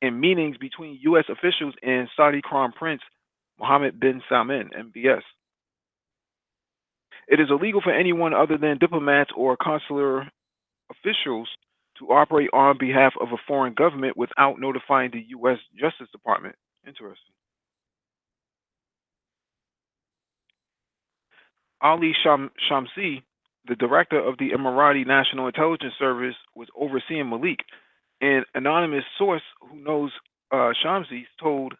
and meetings between U.S. officials and Saudi Crown Prince Mohammed bin Salman (MBS). It is illegal for anyone other than diplomats or consular officials to operate on behalf of a foreign government without notifying the U.S. Justice Department. Interesting. Ali Shamsi, the director of the Emirati National Intelligence Service, was overseeing Malik. An anonymous source who knows Shamsi told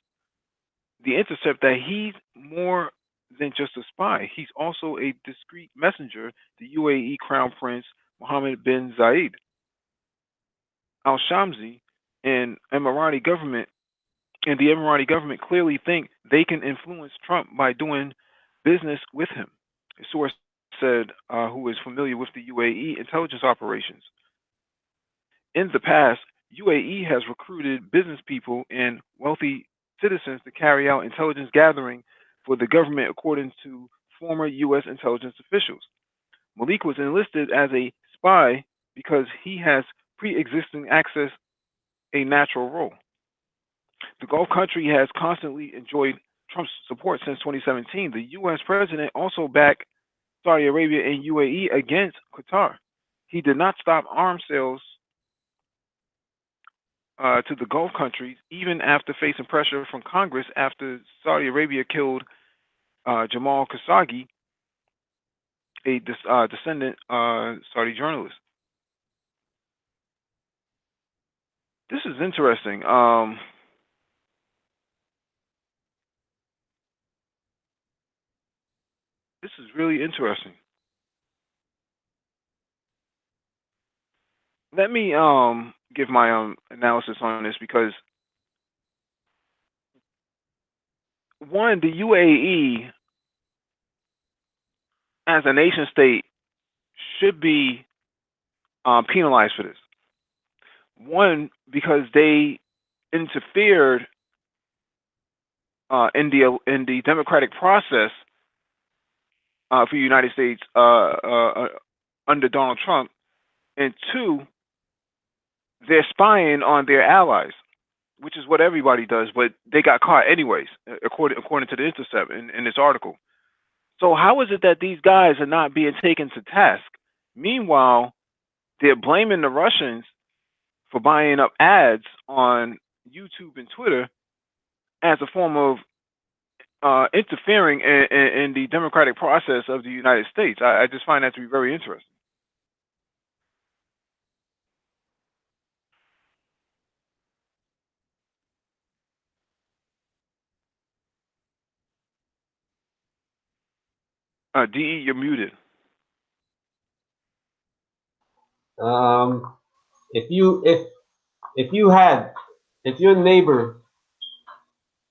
The Intercept that he's more than just a spy. He's also a discreet messenger, the UAE Crown Prince Mohammed bin Zayed Al Shamsi and the Emirati government clearly think they can influence Trump by doing business with him. A source said, who is familiar with the UAE intelligence operations. In the past, UAE has recruited business people and wealthy citizens to carry out intelligence gathering for the government, according to former U.S. intelligence officials. Malik was enlisted as a spy because he has pre-existing access a natural role. The Gulf country has constantly enjoyed Trump's support since 2017. The U.S. president also backed Saudi Arabia and UAE against Qatar. He did not stop arms sales to the Gulf countries, even after facing pressure from Congress after Saudi Arabia killed Jamal Khashoggi, a descendant Saudi journalist. This is interesting. This is really interesting. Let me give my analysis on this because one, the UAE as a nation state should be penalized for this. One, because they interfered in the democratic process for the United States under Donald Trump, and two, they're spying on their allies, which is what everybody does, but they got caught anyways, according to the Intercept in this article. So how is it that these guys are not being taken to task? Meanwhile, they're blaming the Russians for buying up ads on YouTube and Twitter as a form of interfering in the democratic process of the United States. I just find that to be very interesting. DE, you're muted. Um, if you if you had if your neighbor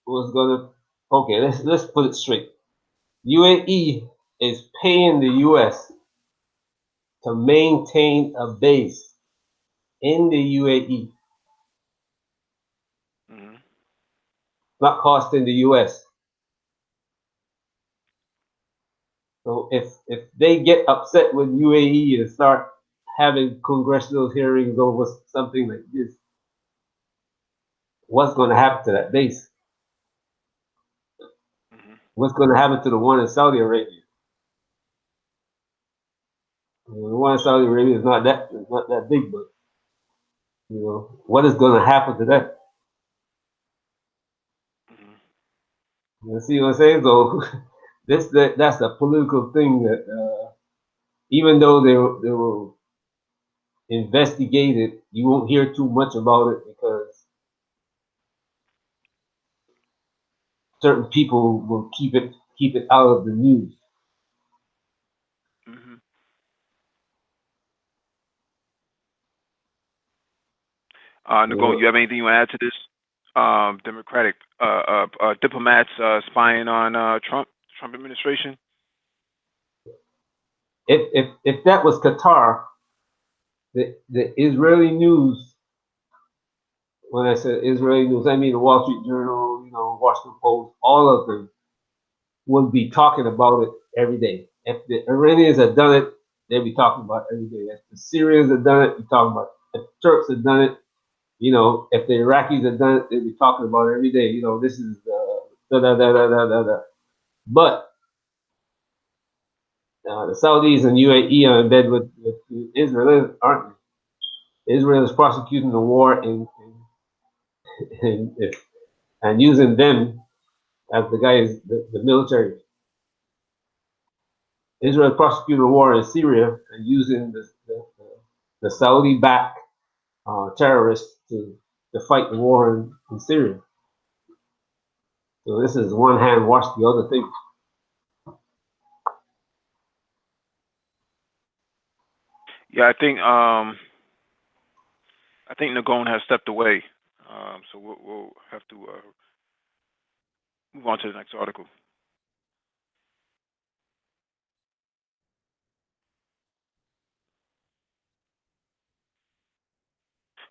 was gonna, okay, let's put it straight. UAE is paying the US to maintain a base in the UAE, Mm-hmm. not costing the US. So if they get upset with UAE and start having congressional hearings over something like this, what's going to happen to that base? Mm-hmm. What's going to happen to the one in Saudi Arabia? The one in Saudi Arabia is not that big, but what is going to happen to that? Mm-hmm. You see what I'm saying? So that's a political thing that even though they will investigate it, you won't hear too much about it because certain people will keep it out of the news. Mm-hmm. Nagone, you have anything you want to add to this? Democratic diplomats spying on Trump administration. If that was Qatar, the Israeli news, when I said Israeli news, I mean the Wall Street Journal, Washington Post, all of them would be talking about it every day. If the Iranians had done it, they'd be talking about it every day. If the Syrians had done it, you're talking about it. If the Turks had done it, if the Iraqis had done it, they'd be talking about it every day. This is da da da da da da da. But the Saudis and UAE are in bed with Israel, aren't they? Israel is prosecuting the war in, and using them as the guys, the military. Israel prosecuted a war in Syria and using the Saudi-backed terrorists to fight the war in Syria. So this is one hand wash the other thing. Yeah, I think Nagone has stepped away, so we'll have to move on to the next article.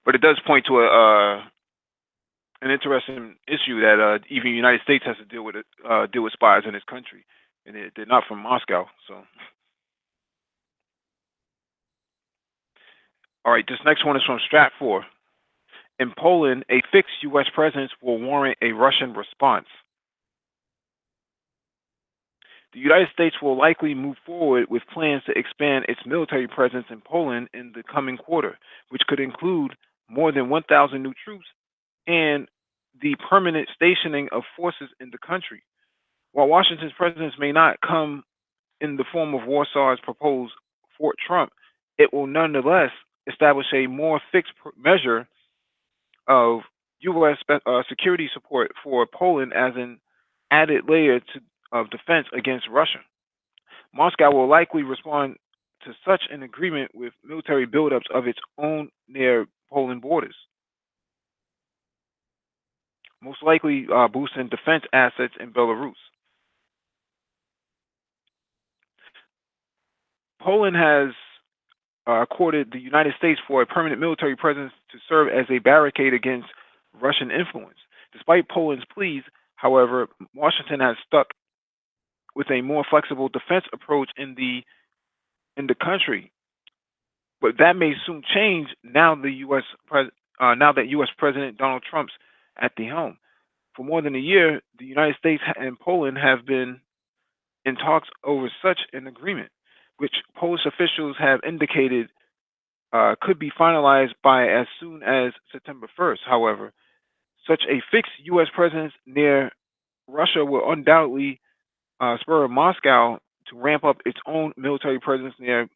But it does point to an interesting issue that even the United States has to deal with spies in its country, and they're not from Moscow. So All right, this next one is from Stratfor. In Poland, a fixed U.S. presence will warrant a Russian response. The United States will likely move forward with plans to expand its military presence in Poland in the coming quarter, which could include more than 1,000 new troops and the permanent stationing of forces in the country. While Washington's presence may not come in the form of Warsaw's proposed Fort Trump, it will nonetheless establish a more fixed measure of U.S. Security support for Poland as an added layer of defense against Russia. Moscow will likely respond to such an agreement with military buildups of its own near Poland borders, most likely boosting defense assets in Belarus. Poland has courted the United States for a permanent military presence to serve as a barricade against Russian influence. Despite Poland's pleas, however, Washington has stuck with a more flexible defense approach in the country. But that may soon change now now that U.S. President Donald Trump's at the helm. For more than a year, the United States and Poland have been in talks over such an agreement, which Polish officials have indicated could be finalized by as soon as September 1st. However, such a fixed U.S. presence near Russia will undoubtedly spur Moscow to ramp up its own military presence near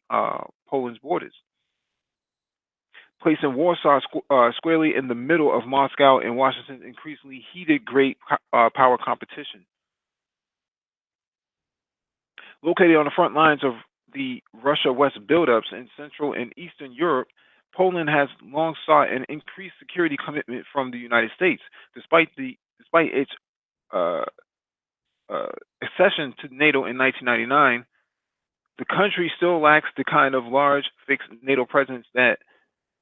Poland's borders, placing Warsaw squarely in the middle of Moscow and Washington's increasingly heated great power competition. Located on the front lines of the Russia West buildups in Central and Eastern Europe, Poland has long sought an increased security commitment from the United States, despite its uh, accession to NATO in 1999. The country still lacks the kind of large fixed NATO presence that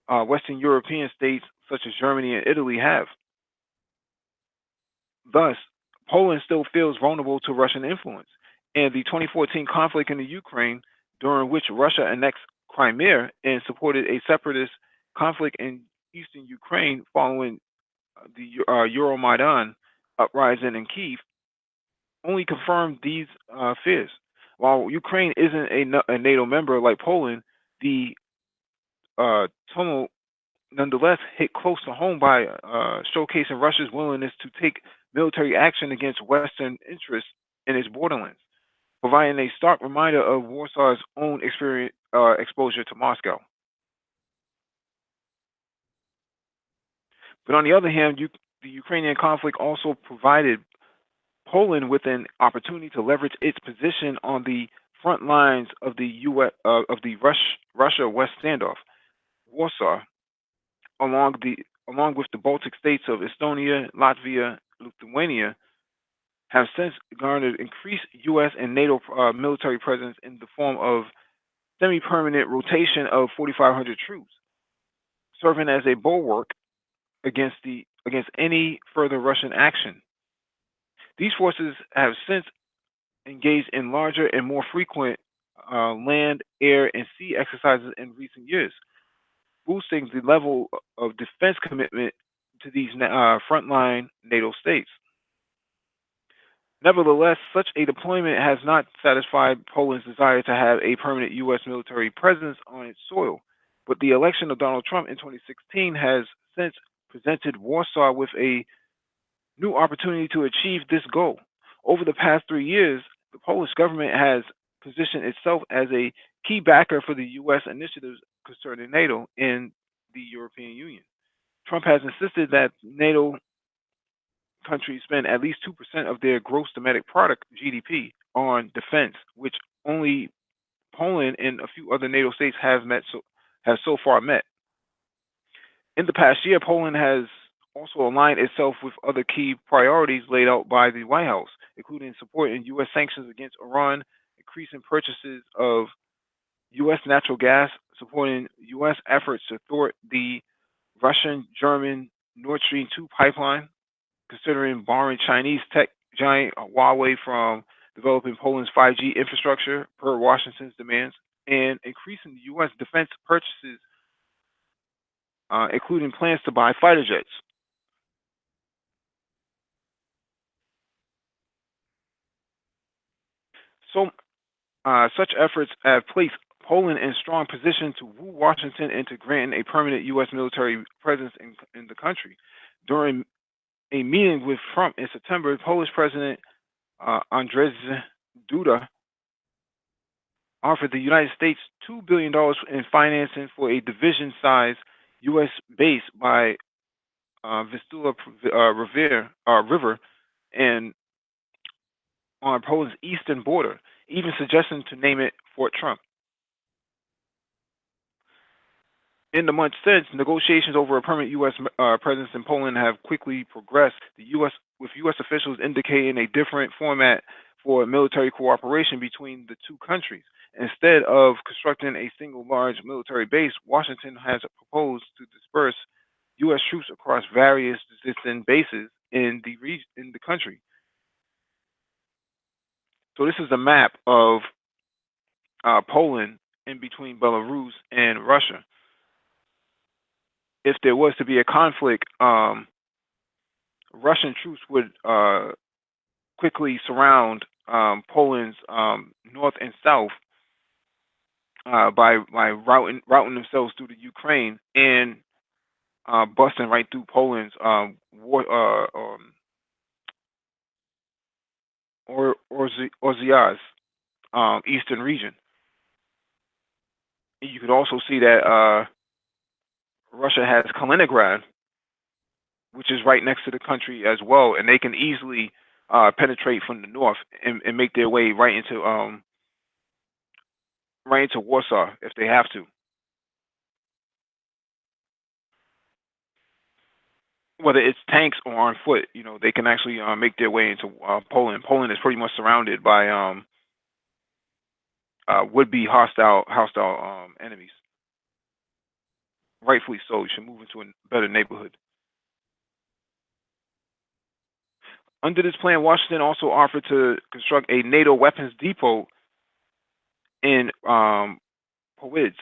Western European states such as Germany and Italy have. Thus, Poland still feels vulnerable to Russian influence, and the 2014 conflict in the Ukraine, during which Russia annexed Crimea and supported a separatist conflict in eastern Ukraine following the Euromaidan uprising in Kiev, only confirmed these fears. While Ukraine isn't a NATO member like Poland, the tumult nonetheless hit close to home by showcasing Russia's willingness to take military action against Western interests in its borderlands, providing a stark reminder of Warsaw's own exposure to Moscow. But on the other hand, the Ukrainian conflict also provided Poland with an opportunity to leverage its position on the front lines of the Russia West standoff. Warsaw, along with the Baltic states of Estonia, Latvia, Lithuania, have since garnered increased U.S. and NATO military presence in the form of semi-permanent rotation of 4,500 troops, serving as a bulwark against any further Russian action. These forces have since engaged in larger and more frequent land, air, and sea exercises in recent years, boosting the level of defense commitment to these frontline NATO states. Nevertheless, such a deployment has not satisfied Poland's desire to have a permanent U.S. military presence on its soil, but the election of Donald Trump in 2016 has since presented Warsaw with a new opportunity to achieve this goal. Over the past 3 years, the Polish government has positioned itself as a key backer for the U.S. initiatives concerning NATO and the European Union. Trump has insisted that NATO countries spend at least 2% of their gross domestic product (GDP) on defense, which only Poland and a few other NATO states have so far met. In the past year, Poland has also aligned itself with other key priorities laid out by the White House, including supporting U.S. sanctions against Iran, increasing purchases of U.S. natural gas, supporting U.S. efforts to thwart the Russian-German Nord Stream 2 pipeline, considering borrowing Chinese tech giant Huawei from developing Poland's 5G infrastructure per Washington's demands, and increasing the U.S. defense purchases including plans to buy fighter jets. So, such efforts have placed Poland in strong position to woo Washington into granting a permanent U.S. military presence in the country. During a meeting with Trump in September, Polish President Andrzej Duda offered the United States $2 billion in financing for a division-sized U.S. base by Vistula River and on Poland's eastern border, even suggesting to name it Fort Trump. In the months since, negotiations over a permanent U.S. Presence in Poland have quickly progressed. With U.S. officials indicating a different format for military cooperation between the two countries. Instead of constructing a single large military base, Washington has proposed to disperse U.S. troops across various existing bases in the country. So this is a map of Poland in between Belarus and Russia. If there was to be a conflict, Russian troops would quickly surround Poland's north and south by routing themselves through the Ukraine and busting right through Poland's Orziaz eastern region. You could also see that Russia has Kaliningrad, which is right next to the country as well, and they can easily penetrate from the north and make their way right into Warsaw if they have to. Whether it's tanks or on foot, they can actually make their way into Poland. Poland is pretty much surrounded by would-be hostile enemies. Rightfully so. You should move into a better neighborhood. Under this plan, Washington also offered to construct a NATO weapons depot in Powidz,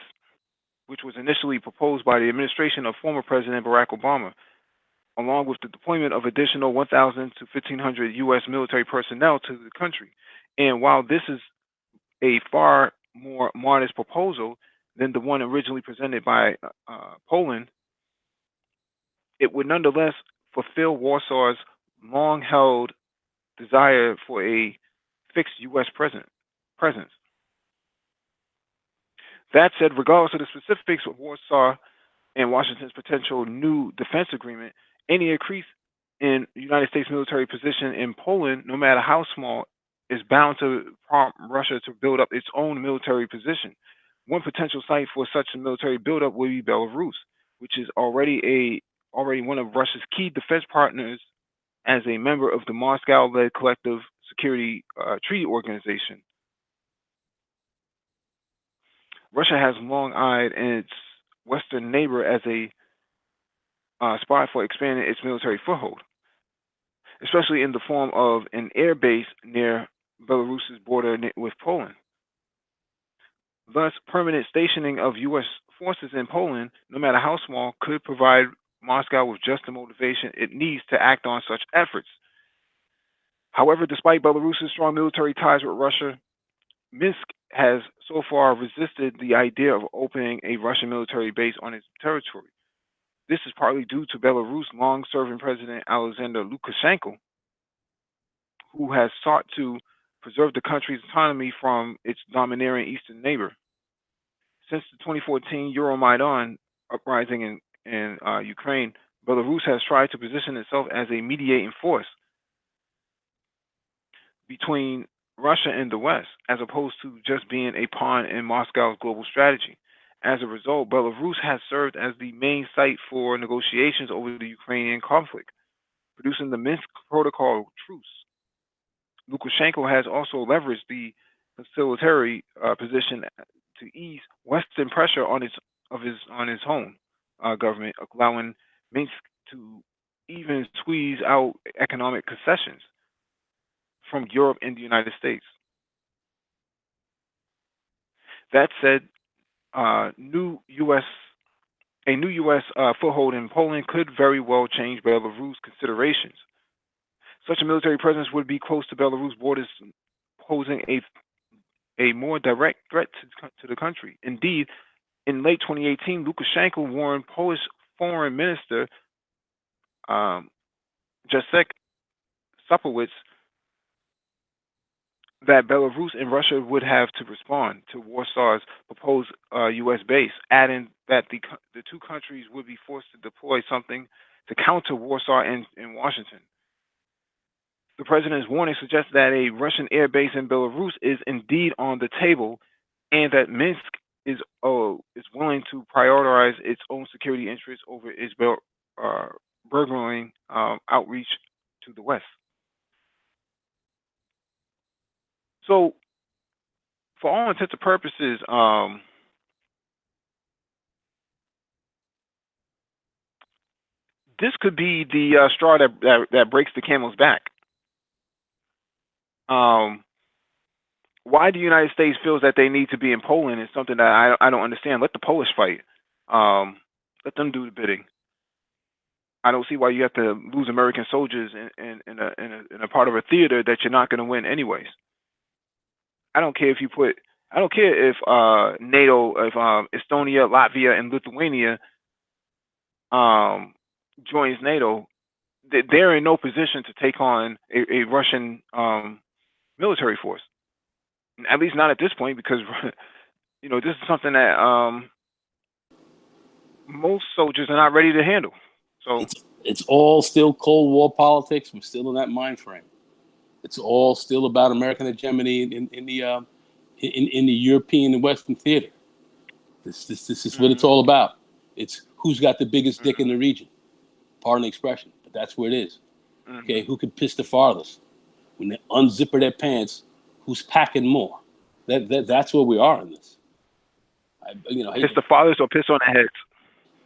which was initially proposed by the administration of former President Barack Obama, along with the deployment of additional 1,000 to 1,500 U.S. military personnel to the country. And while this is a far more modest proposal than the one originally presented by Poland, it would nonetheless fulfill Warsaw's long-held desire for a fixed U.S. presence. That said, regardless of the specifics of Warsaw and Washington's potential new defense agreement, any increase in the United States military position in Poland, no matter how small, is bound to prompt Russia to build up its own military position. One potential site for such a military buildup would be Belarus, which is already one of Russia's key defense partners as a member of the Moscow-led Collective Security Treaty Organization. Russia has long eyed its western neighbor as a spot for expanding its military foothold, especially in the form of an air base near Belarus's border with Poland. Thus, permanent stationing of U.S. forces in Poland, no matter how small, could provide Moscow with just the motivation it needs to act on such efforts. However, despite Belarus's strong military ties with Russia, Minsk has so far resisted the idea of opening a Russian military base on its territory. This is partly due to Belarus' long-serving president Alexander Lukashenko, who has sought to preserve the country's autonomy from its domineering eastern neighbor. Since the 2014 Euromaidan uprising in Ukraine, Belarus has tried to position itself as a mediating force between Russia and the West, as opposed to just being a pawn in Moscow's global strategy. As a result, Belarus has served as the main site for negotiations over the Ukrainian conflict, producing the Minsk Protocol truce. Lukashenko has also leveraged the conciliatory position to ease Western pressure on his own government, allowing Minsk to even squeeze out economic concessions from Europe and the United States. That said, new U.S. A new U.S. Foothold in Poland could very well change Belarus' considerations. Such a military presence would be close to Belarus borders, posing a more direct threat to the country. Indeed, in late 2018, Lukashenko warned Polish Foreign Minister um, Jacek Sapowicz that Belarus and Russia would have to respond to Warsaw's proposed U.S. base, adding that the two countries would be forced to deploy something to counter Warsaw and Washington. The president's warning suggests that a Russian air base in Belarus is indeed on the table, and that Minsk is willing to prioritize its own security interests over its burgeoning outreach to the West. So, for all intents and purposes, this could be the straw that breaks the camel's back. Um, why the United States feels that they need to be in Poland is something that I don't understand. Let the Polish fight. Let them do the bidding. I don't see why you have to lose American soldiers in a part of a theater that you're not going to win anyways. I don't care if you put. I don't care if NATO, if Estonia, Latvia, and Lithuania joins NATO. They're in no position to take on a Russian military force. At least not at this point, because this is something that most soldiers are not ready to handle. So it's all still Cold War politics. We're still in that mind frame. It's all still about American hegemony in the European and Western theater. This is what it's all about. It's who's got the biggest dick in the region. Pardon the expression, but that's where it is. Okay, who can piss the farthest? When they unzipper their pants, who's packing more? That's where we are in this. Piss the fathers or piss on their heads.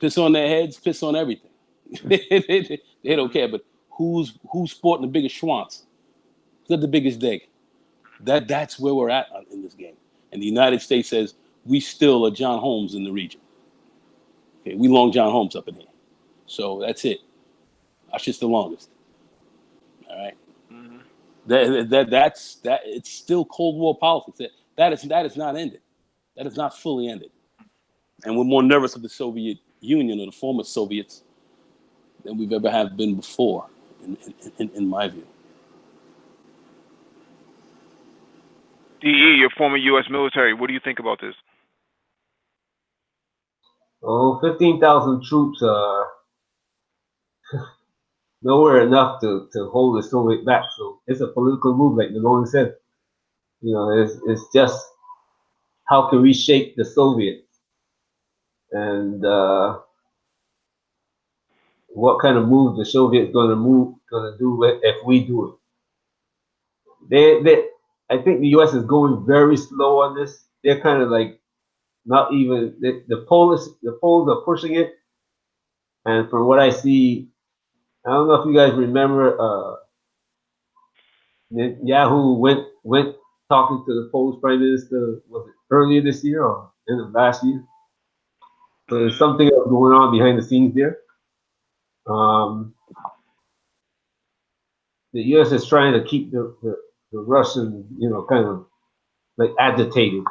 Piss on their heads, piss on everything. They don't care. But who's sporting the biggest schwanz? Who's got the biggest dick? That's where we're at in this game. And the United States says we still are John Holmes in the region. Okay, we long John Holmes up in here. So that's it. Our shit's the longest. All right. That's it's still Cold War politics. That is not ended. That is not fully ended. And we're more nervous of the Soviet Union or the former Soviets than we've ever have been before, in my view. DE, your former U.S. military, what do you think about this? Oh, 15,000 troops are nowhere enough to hold the Soviet back. So it's a political move, like Malone said. It's just how can we shake the Soviets, and what kind of move the Soviets gonna do if we do it. I think the U.S. is going very slow on this. They're kind of like not even the Poles are pushing it, and from what I see, I don't know if you guys remember. Yahoo went talking to the Polish Prime Minister, was it earlier this year or end of last year? So there's something else going on behind the scenes there. The U.S. is trying to keep the Russians, kind of like agitated.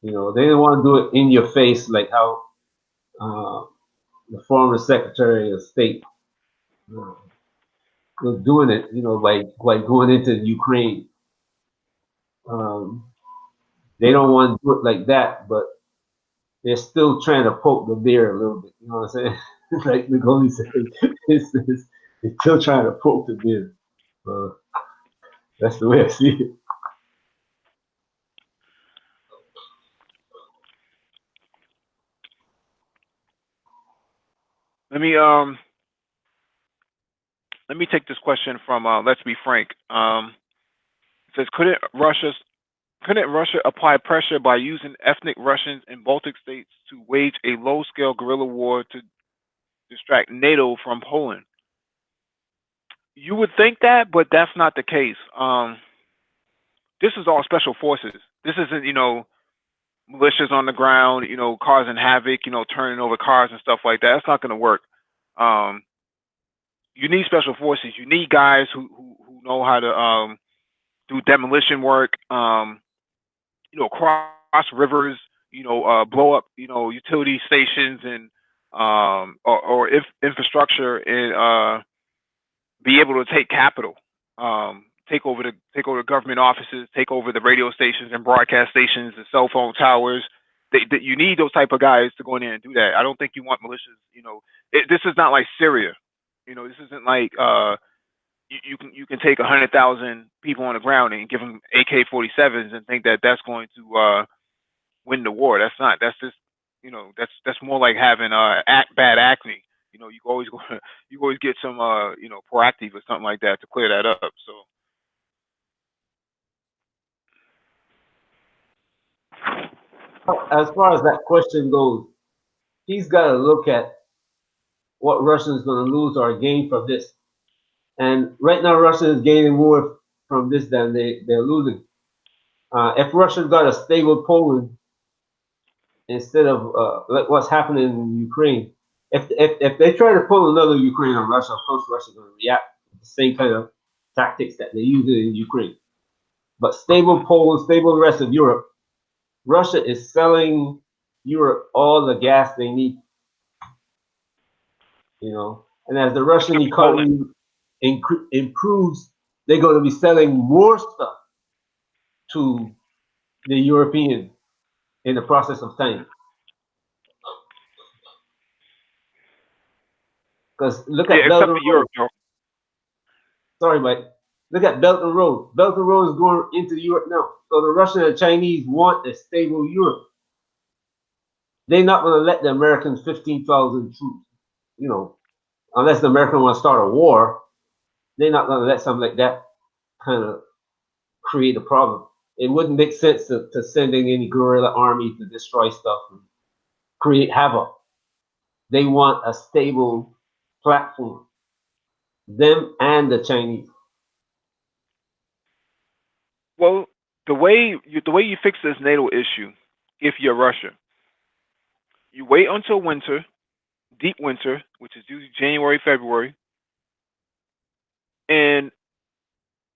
They don't want to do it in your face like how the former Secretary of State was doing it, like going into Ukraine. They don't want to do it like that, but they're still trying to poke the bear a little bit. You know what I'm saying? Like Nicole said, it's still trying to poke the bear. That's the way I see it. Let me take this question from Let's Be Frank. It says, couldn't Russia apply pressure by using ethnic Russians in Baltic states to wage a low-scale guerrilla war to distract NATO from Poland? You would think that, but that's not the case. This is all special forces. This isn't, militias on the ground, causing havoc, turning over cars and stuff like that. That's not going to work. Um, you need special forces. You need guys who know how to do demolition work. Cross rivers. Blow up. Utility stations and or if infrastructure and be able to take capital. Take over the government offices, take over the radio stations and broadcast stations, the cell phone towers. You need those type of guys to go in there and do that. I don't think you want militias. This is not like Syria. This isn't like you can take 100,000 people on the ground and give them AK-47s and think that that's going to win the war. That's not. That's just that's more like having bad acne. You always go you always get some proactive or something like that to clear that up. So. As far as that question goes, he's got to look at what Russia is going to lose or gain from this. And right now, Russia is gaining more from this than they're losing. If Russia got a stable Poland instead of like what's happening in Ukraine, if they try to pull another Ukraine on Russia, of course Russia's going to react with the same kind of tactics that they use in Ukraine. But stable Poland, stable the rest of Europe, Russia is selling Europe all the gas they need. And as the Russian economy improves, they're going to be selling more stuff to the Europeans in the process of time. Because look at Belt and Road. Europe, though. Sorry, Mike. Look at Belt and Road. Belt and Road is going into Europe now. So the Russian and Chinese want a stable Europe. They're not going to let the Americans 15,000 troops, unless the Americans want to start a war. They're not going to let something like that kind of create a problem. It wouldn't make sense to sending any guerrilla army to destroy stuff and create havoc. They want a stable platform. Them and the Chinese. Well, the way you fix this NATO issue, if you're Russia, you wait until winter, deep winter, which is usually January, February, and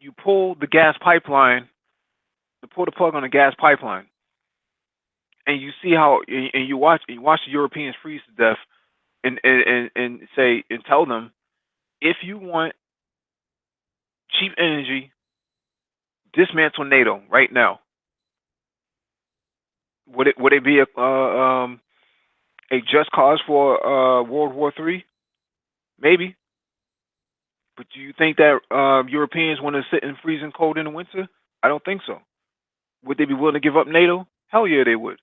you pull the gas pipeline, pull the plug on the gas pipeline, and you see how, and you watch the Europeans freeze to death, and say and tell them, if you want cheap energy, dismantle NATO right now. Would it be a just cause for World War III? Maybe. But do you think that Europeans want to sit in freezing cold in the winter? I don't think so. Would they be willing to give up NATO? Hell yeah, they would.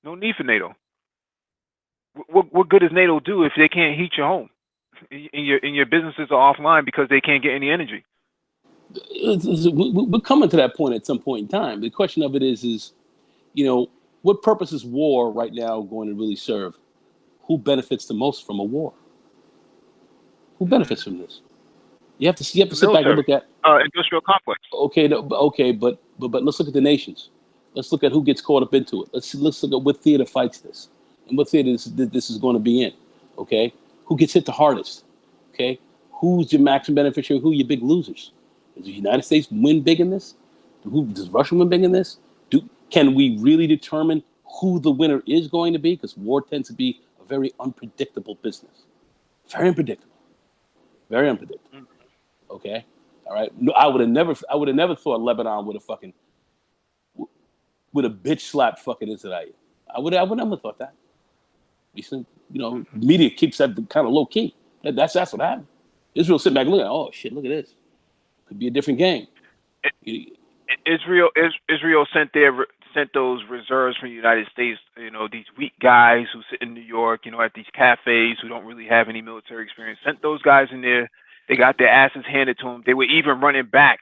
No need for NATO. What good does NATO do if they can't heat your home? And your businesses are offline because they can't get any energy. We're coming to that point at some point in time. The question of it is, what purpose is war right now going to really serve? Who benefits the most from a war? Who benefits from this? You have to sit back and look at industrial complex. Okay, but let's look at the nations. Let's look at who gets caught up into it. Let's look at what theater fights this, and what theater this is going to be in. Okay, who gets hit the hardest? Okay, who's your maximum beneficiary? Who are your big losers? Does the United States win big in this? Does Russia win big in this? Can we really determine who the winner is going to be? Because war tends to be a very unpredictable business. Very unpredictable. Very unpredictable. Okay, all right. No, I would have never thought Lebanon would have bitch slapped fucking Israel. I would never thought that. Media keeps that kind of low key. That's what happened. Israel sit back and look at, oh shit, look at this. Could be a different game. Israel sent those reserves from the United States. These weak guys who sit in New York, at these cafes who don't really have any military experience. Sent those guys in there. They got their asses handed to them. They were even running back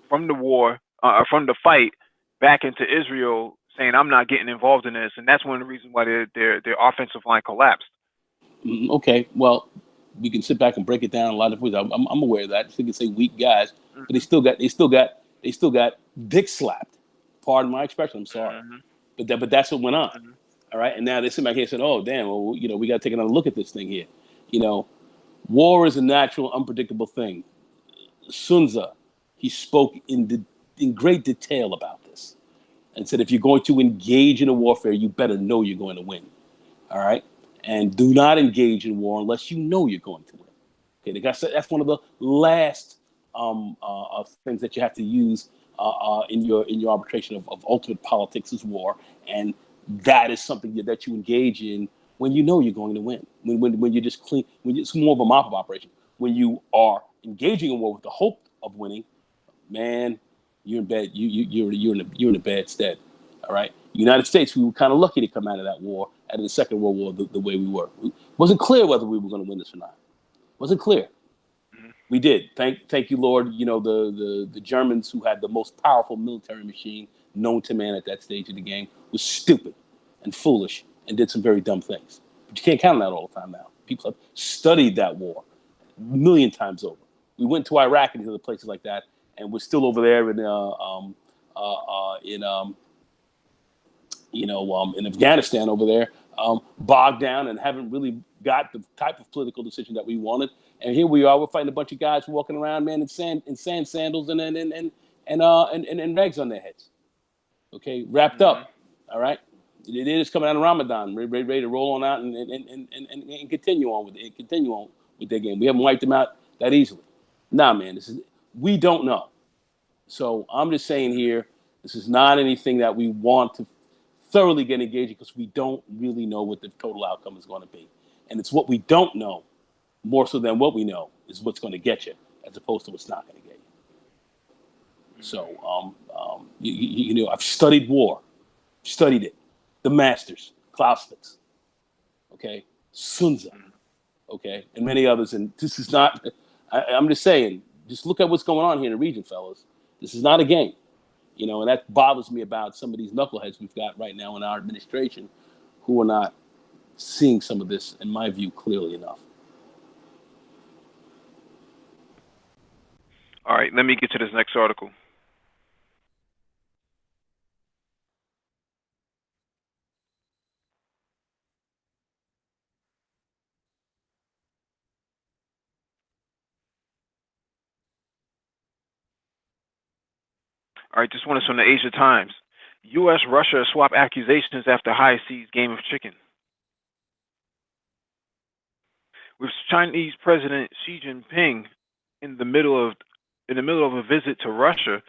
from the war, from the fight, back into Israel, saying, "I'm not getting involved in this." And that's one of the reasons why their offensive line collapsed. Okay, well, we can sit back and break it down a lot of ways. I'm aware of that. You can say weak guys, but they still got dick slapped. Pardon my expression. I'm sorry, but that's what went on. Mhm. All right, and now they sit back here and said, "Oh, damn, well, we got to take another look at this thing here." You know, war is a natural, unpredictable thing. Sun Tzu, he spoke in great detail about this and said, if you're going to engage in a warfare, you better know you're going to win. All right, and do not engage in war unless you know you're going to win. Okay, that's one of the last things that you have to use in your arbitration of ultimate politics is war, and that is something that you engage in when you know you're going to win. When you're just clean, when it's more of a mop-up operation. When you are engaging in war with the hope of winning, man, you're in bed. You're in a bad stead. All right. United States, we were kind of lucky to come out of that war, out of the Second World War, the way we were. It wasn't clear whether we were going to win this or not. It wasn't clear. Mhm. We did. Thank you, Lord. The Germans, who had the most powerful military machine known to man at that stage of the game, was stupid and foolish and did some very dumb things. But you can't count on that all the time now. People have studied that war a million times over. We went to Iraq and other places like that, and we're still over there in Afghanistan over there, bogged down and haven't really got the type of political decision that we wanted. And here we are, we're fighting a bunch of guys walking around, man, in sand sandals and rags on their heads. Okay, wrapped Mhm. up. All right. It is coming out of Ramadan, ready to roll on out and continue on with it, continue on with their game. We haven't wiped them out that easily. Nah, man, we don't know. So I'm just saying here, this is not anything that we want to thoroughly get engaged because we don't really know what the total outcome is going to be. And it's what we don't know more so than what we know is what's going to get you, as opposed to what's not going to get you. Mhm. So, I've studied war, studied it, the masters, Clausewitz, okay, Sun Tzu, Mhm. okay, and many others. And this is not, I'm just saying, just look at what's going on here in the region, fellas. This is not a game. And that bothers me about some of these knuckleheads we've got right now in our administration who are not seeing some of this, in my view, clearly enough. All right, let me get to this next article. All right, this one is from the Asia Times. U.S. Russia swap accusations after high seas game of chicken. With Chinese President Xi Jinping in the middle of a visit to Russia,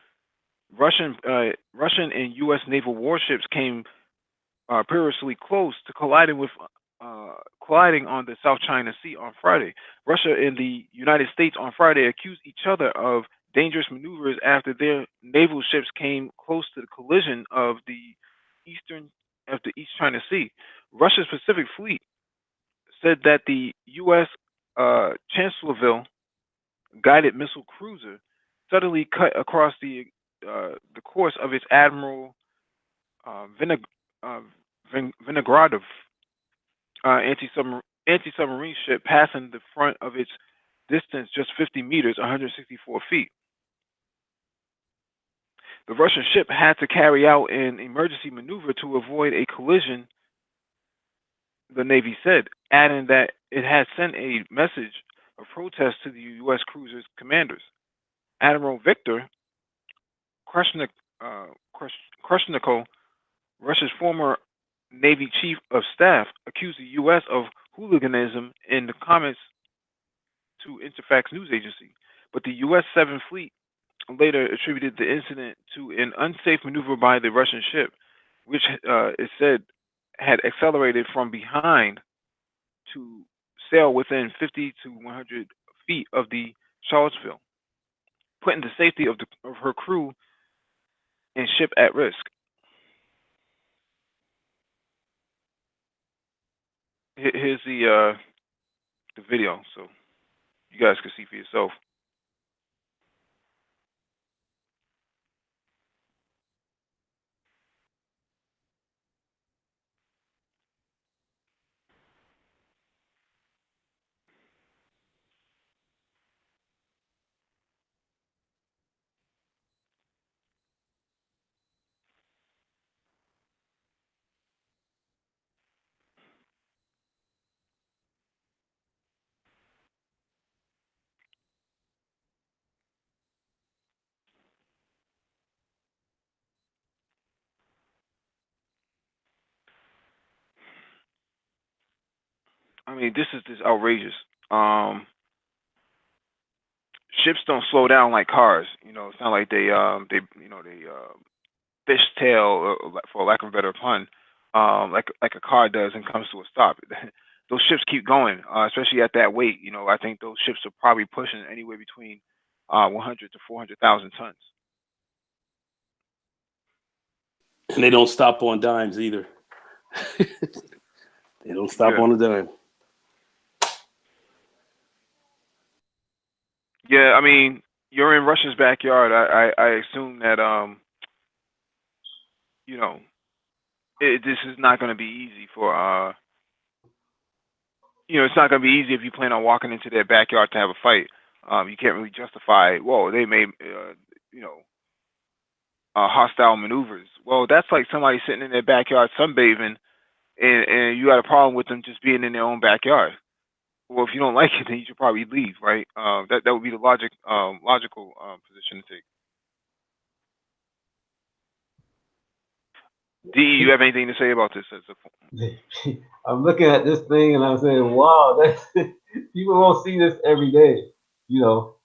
Russian and U.S. naval warships came perilously close to colliding on the South China Sea on Friday. Russia and the United States on Friday accused each other of dangerous maneuvers after their naval ships came close to the collision eastern of the East China Sea. Russia's Pacific Fleet said that the U.S. Chancellorsville guided missile cruiser suddenly cut across the course of its Admiral Vinogradov anti-submarine ship, passing the front of its distance just 50 meters, 164 feet. The Russian ship had to carry out an emergency maneuver to avoid a collision, the Navy said, adding that it had sent a message of protest to the U.S. cruiser's commanders. Admiral Viktor Krashnik, uh, Krashenko, Russia's former Navy chief of staff, accused the U.S. of hooliganism in the comments to Interfax news agency. But the U.S. 7th Fleet later attributed the incident to an unsafe maneuver by the Russian ship, which it said had accelerated from behind to sail within 50 to 100 feet of the Charlottesville, putting the safety of her crew and ship at risk. Here's the video, so you guys can see for yourself. I mean, this is just outrageous. Um, Ships don't slow down like cars. It's not like they fishtail, for lack of a better pun, like a car does and comes to a stop. Those ships keep going, especially at that weight. I think those ships are probably pushing anywhere between 100 to 400,000 tons. And they don't stop on dimes either. They don't stop Yeah, on a dime. yeah. I mean, you're in Russia's backyard. I assume that you know, this is not going to be easy for it's not going to be easy if you plan on walking into their backyard to have a fight. You can't really justify. Whoa, they made you know hostile maneuvers. Well, that's like somebody sitting in their backyard sunbathing, and you got a problem with them just being in their own backyard. Well, if you don't like it, then you should probably leave, right? That would be the logical position to take. D, you have anything to say about this? I'm looking at this thing and I'm saying, wow, that's people don't see this every day. You know,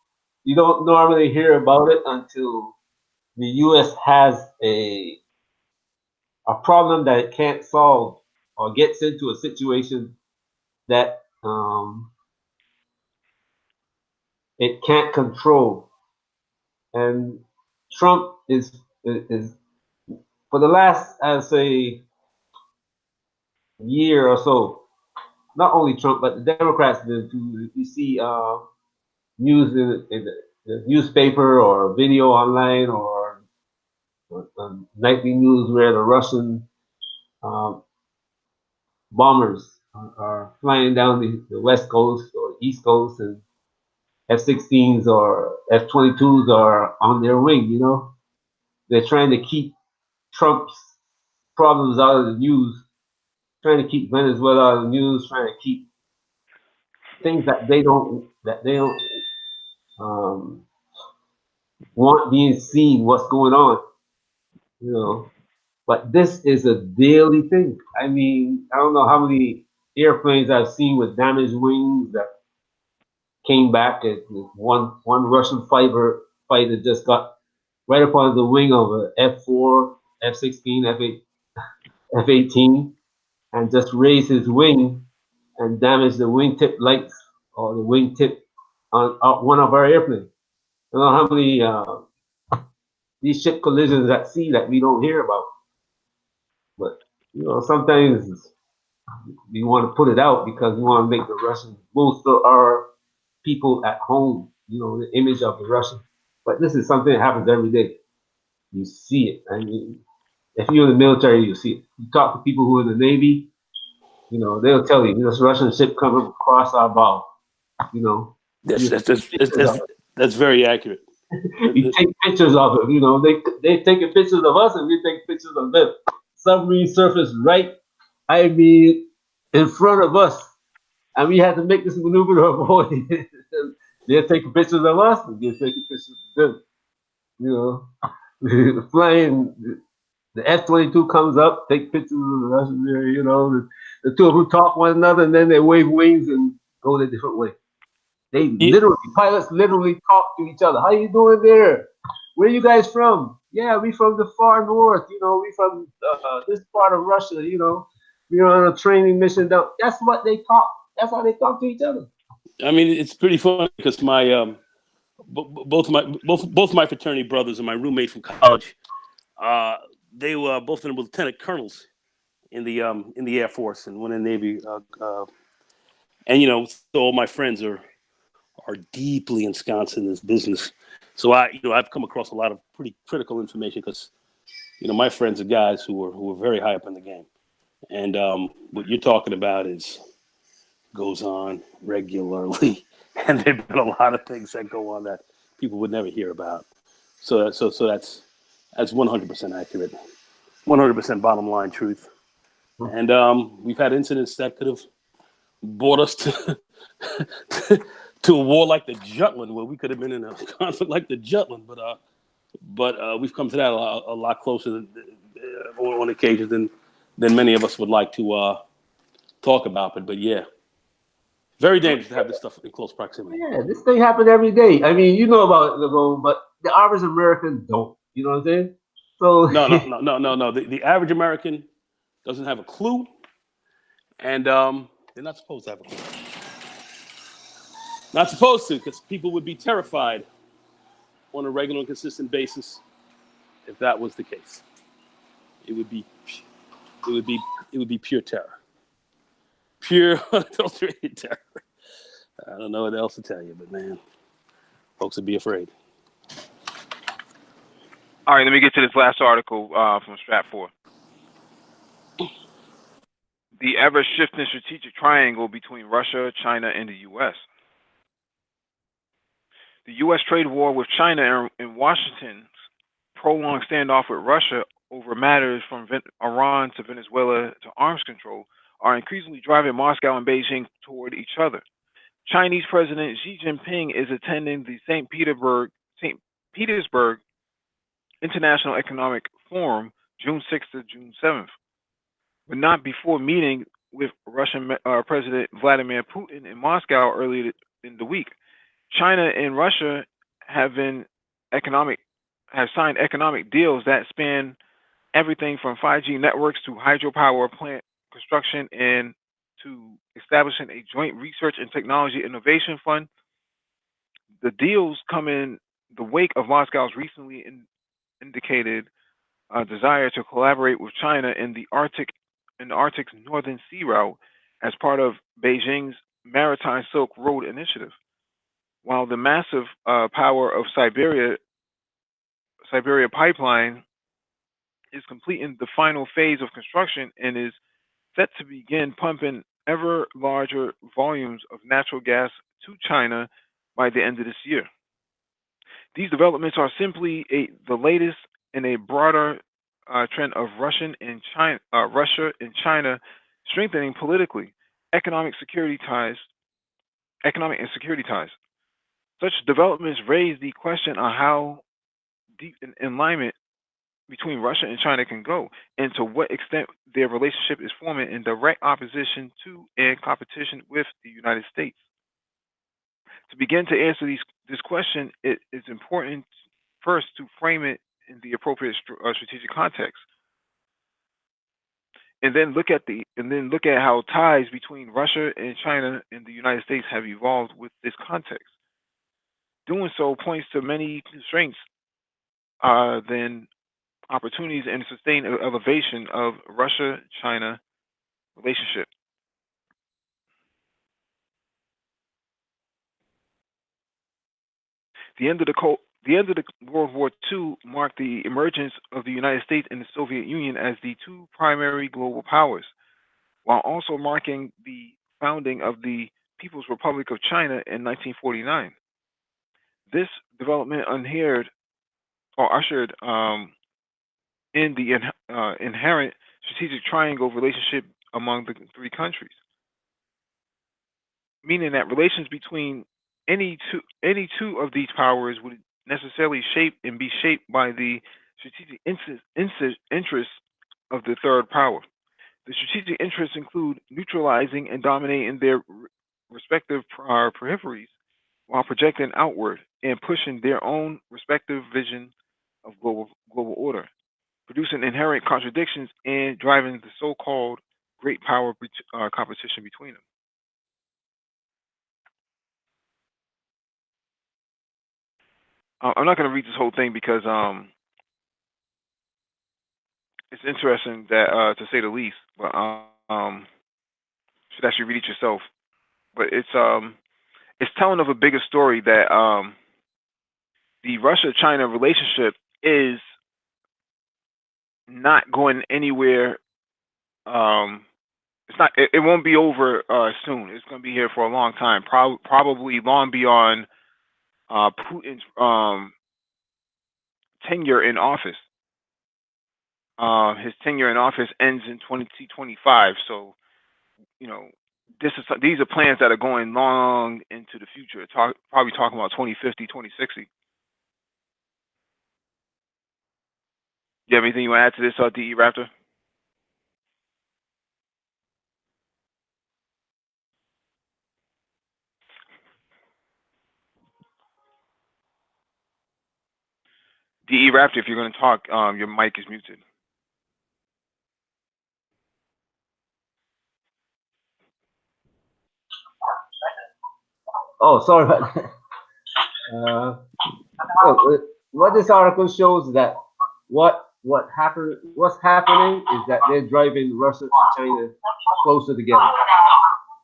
you don't normally hear about it until the U.S. has a problem that it can't solve or gets into a situation that it can't control. And Trump is for the last, I'd say, year or so. Not only Trump, but the Democrats did too. You see news in the newspaper or video online or nightly news where the Russian um, bombers are flying down the west coast or east coast, and F-16s or F-22s are on their wing. They're trying to keep Trump's problems out of the news, trying to keep Venezuela out of the news, trying to keep things that they don't um, want being seen. What's going on? You know. But this is a daily thing. I mean, I don't know how many airplanes I've seen with damaged wings that came back. One Russian fighter just got right up on the wing of a F4, F-16, F8, F-18, and just raised his wing and damaged the wingtip lights or the wingtip on one of our airplanes. I don't know how many these ship collisions at sea that we don't hear about. But sometimes we want to put it out because we want to make the Russians, most of our people at home, the image of the Russian. But this is something that happens every day. You see it. I mean, if you're in the military, you see it. You talk to people who are in the Navy, they'll tell you, this Russian ship coming across our bow. That's You that's take that's, that's, pictures of that's, that's very accurate. it. You take pictures of it. They taking pictures of us and we take pictures of them. Submarine surface right, I mean, in front of us. And we had to make this maneuver to avoid it. They're taking pictures of us, and they're taking pictures of them. Flying, the F-22 comes up, take pictures of the Russians there, the two of them talk one another, and then they wave wings and go a different way. Yeah, Pilots literally talk to each other. How you doing there? Where are you guys from? Yeah, we from the far north. We from this part of Russia. We're on a training mission down. That's what they talk. That's how they talk to each other. I mean it's pretty funny because my both my fraternity brothers and my roommate from college, uh, they were both in lieutenant colonels in the Air Force and one in the Navy, and so all my friends are deeply ensconced in this business. So I've come across a lot of pretty critical information because my friends are guys who are very high up in the game, and what you're talking about is goes on regularly, and there've been a lot of things that go on that people would never hear about. So that's 100% accurate, 100% bottom line truth. And we've had incidents that could have brought us to to a war like the Jutland, where we could have been in a conflict like the Jutland, but we've come to that a lot closer on occasion than many of us would like to talk about. But yeah, Very dangerous to have this stuff in close proximity. Yeah, this thing happened every day. I mean, you know about the road, but the average American don't. You know what I'm saying? So No. The average American doesn't have a clue, and they're not supposed to have a clue. Not supposed to, because people would be terrified on a regular and consistent basis if that was the case. It would be, it would be, it would be pure terror, pure unadulterated terror. I don't know what else to tell you, but man, folks would be afraid. All right, let me get to this last article from Stratfor. The ever shifting strategic triangle between Russia, China, and the U.S. The U.S. trade war with China and Washington's prolonged standoff with Russia over matters from Iran to Venezuela to arms control are increasingly driving Moscow and Beijing toward each other. Chinese President Xi Jinping is attending the St. Petersburg International Economic Forum June 6th to June 7th, but not before meeting with Russian President Vladimir Putin in Moscow earlier in the week. China and Russia have been economic have signed economic deals that span everything from 5G networks to hydropower plant construction and to establishing a joint research and technology innovation fund. The deals come in the wake of Moscow's recently indicated desire to collaborate with China in the Arctic's Northern Sea Route as part of Beijing's Maritime Silk Road initiative. While the massive power of Siberia pipeline is completing the final phase of construction and is set to begin pumping ever larger volumes of natural gas to China by the end of this year. These developments are simply the latest in a broader trend of Russia and China strengthening politically economic security ties, economic and security ties. Such developments raise the question on how deep an alignment between Russia and China can go, and to what extent their relationship is forming in direct opposition to and competition with the United States. To begin to answer this question, it is important first to frame it in the appropriate strategic context, and then look at how ties between Russia and China and the United States have evolved with this context. Doing so points to many constraints than opportunities and sustained elevation of Russia-China relationship. The end of the World War II marked the emergence of the United States and the Soviet Union as the two primary global powers, while also marking the founding of the People's Republic of China in 1949. This development ushered in the inherent strategic triangle relationship among the three countries, meaning that relations between any two of these powers would necessarily be shaped by the strategic interests of the third power. The strategic interests include neutralizing and dominating their respective peripheries while projecting outward and pushing their own respective vision of global order, producing inherent contradictions and driving the so-called great power competition between them. I'm not going to read this whole thing because it's interesting that to say the least, but should actually read it yourself. But it's telling of a bigger story that the Russia-China relationship is not going anywhere. It's not. It won't be over soon. It's going to be here for a long time. Probably long beyond Putin's tenure in office. His tenure in office ends in 2025. So you know, these are plans that are going long into the future. Probably talking about 2050, 2060. You have anything you want to add to this, DE Raptor? DE Raptor, if you're going to talk, your mic is muted. Oh, sorry about that. What this article shows that what's happening is that they're driving Russia and China closer together,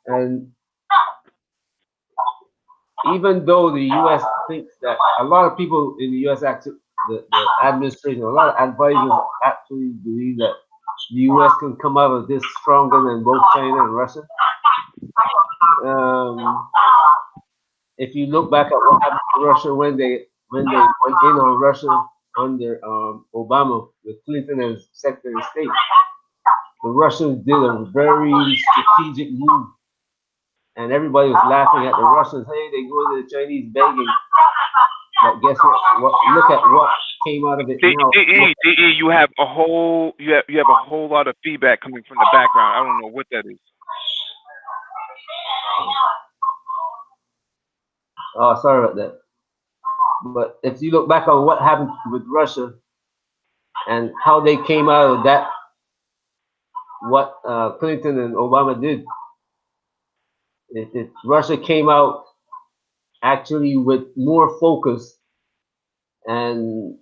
and even though the U.S. thinks that a lot of people in the U.S. the administration, a lot of advisors actually believe that the U.S. can come out of this stronger than both China and Russia. If you look back at what happened to Russia when they went in on Russia under Obama with Clinton as Secretary of State, the Russians did a very strategic move, and everybody was laughing at the Russians. Hey, they go to the Chinese begging, but guess what? Look at what came out of it now. DE, you have a whole lot of feedback coming from the background. I don't know what that is. Oh, sorry about that. But if you look back on what happened with Russia and how they came out of that, what Clinton and Obama did, Russia came out actually with more focus, and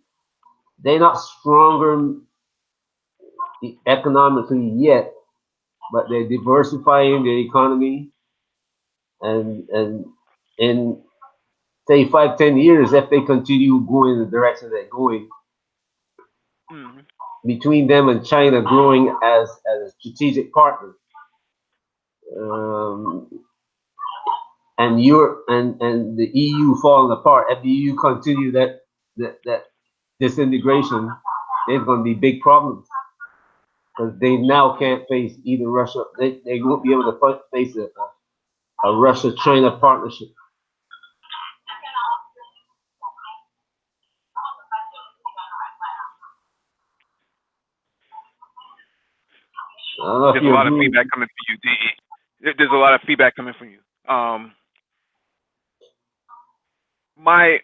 they're not stronger economically yet, but they're diversifying their economy, and in say 5-10 years, if they continue going in the direction they're going, between them and China growing as a strategic partner, and Europe and the EU falling apart. If the EU continue that disintegration, there's going to be big problems because they now can't face either Russia. They won't be able to face a Russia-China partnership. There's a lot of feedback coming from you, DE. There's a lot of feedback coming from you. My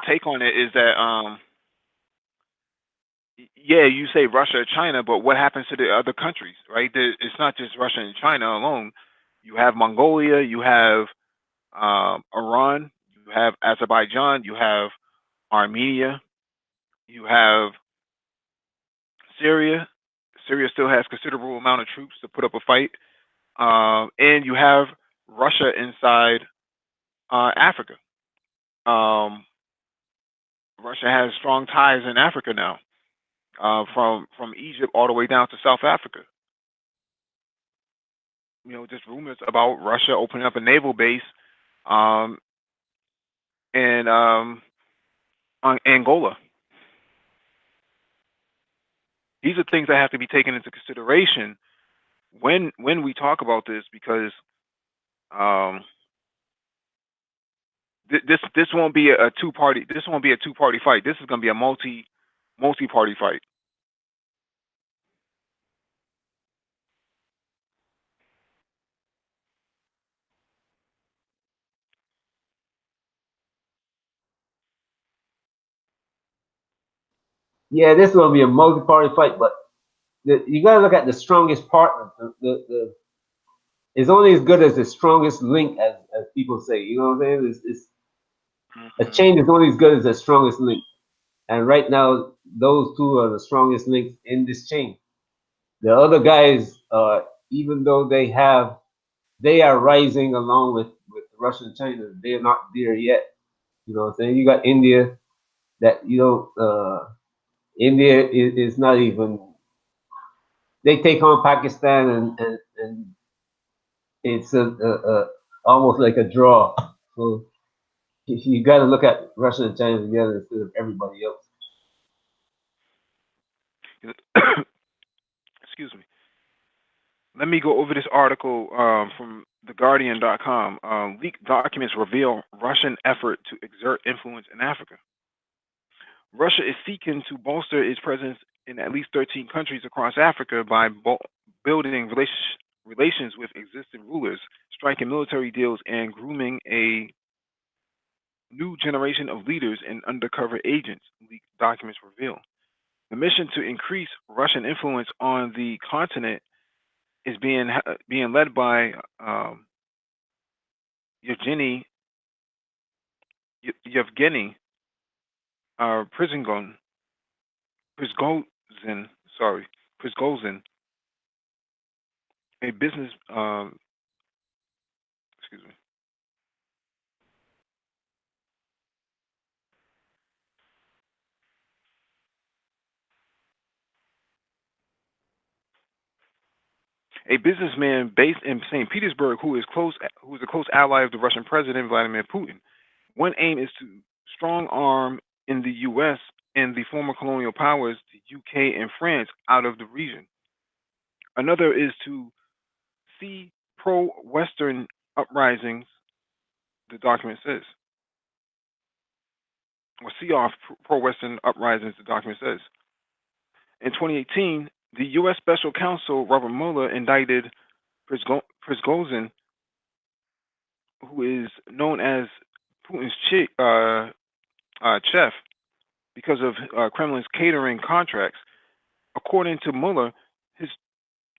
take on it is that yeah, you say Russia or China, but what happens to the other countries, right? It's not just Russia and China alone. You have Mongolia, you have Iran, you have Azerbaijan, you have Armenia, you have Syria. Syria still has considerable amount of troops to put up a fight, and you have Russia inside Africa. Russia has strong ties in Africa now, from Egypt all the way down to South Africa. You know, just rumors about Russia opening up a naval base in Angola. These are things that have to be taken into consideration when we talk about this, because this won't be a two-party. This won't be a two-party fight. This is going to be a multi-party fight. Yeah, this is going to be a multi-party fight, but you got to look at the strongest partner. It's only as good as the strongest link, as people say. You know what I'm saying? A chain is only as good as the strongest link. And right now, those two are the strongest links in this chain. The other guys, even though they are rising along with Russia and China, they're not there yet. You know what I'm saying? You got India, that India is not even. They take on Pakistan, and it's almost like a draw. So you got to look at Russia and China together instead of everybody else. Excuse me. Let me go over this article from TheGuardian.com. Leaked documents reveal Russian effort to exert influence in Africa. Russia is seeking to bolster its presence in at least 13 countries across Africa by building relations with existing rulers, striking military deals, and grooming a new generation of leaders and undercover agents, leaked documents reveal. The mission to increase Russian influence on the continent is being led by Yevgeny Yevgeny Prigozhin, Prigozhin, sorry, Prigozhin, a business, excuse me, a businessman based in St. Petersburg who is a close ally of the Russian President Vladimir Putin. One aim is to strong arm in the U.S. and the former colonial powers, the UK and France, out of the region. Another is to see pro-Western uprisings, the document says, or see off pro-Western uprisings, the document says. In 2018, the U.S. Special Counsel Robert Mueller indicted Prigozhin, who is known as Putin's chef, because of Kremlin's catering contracts. According to Mueller, his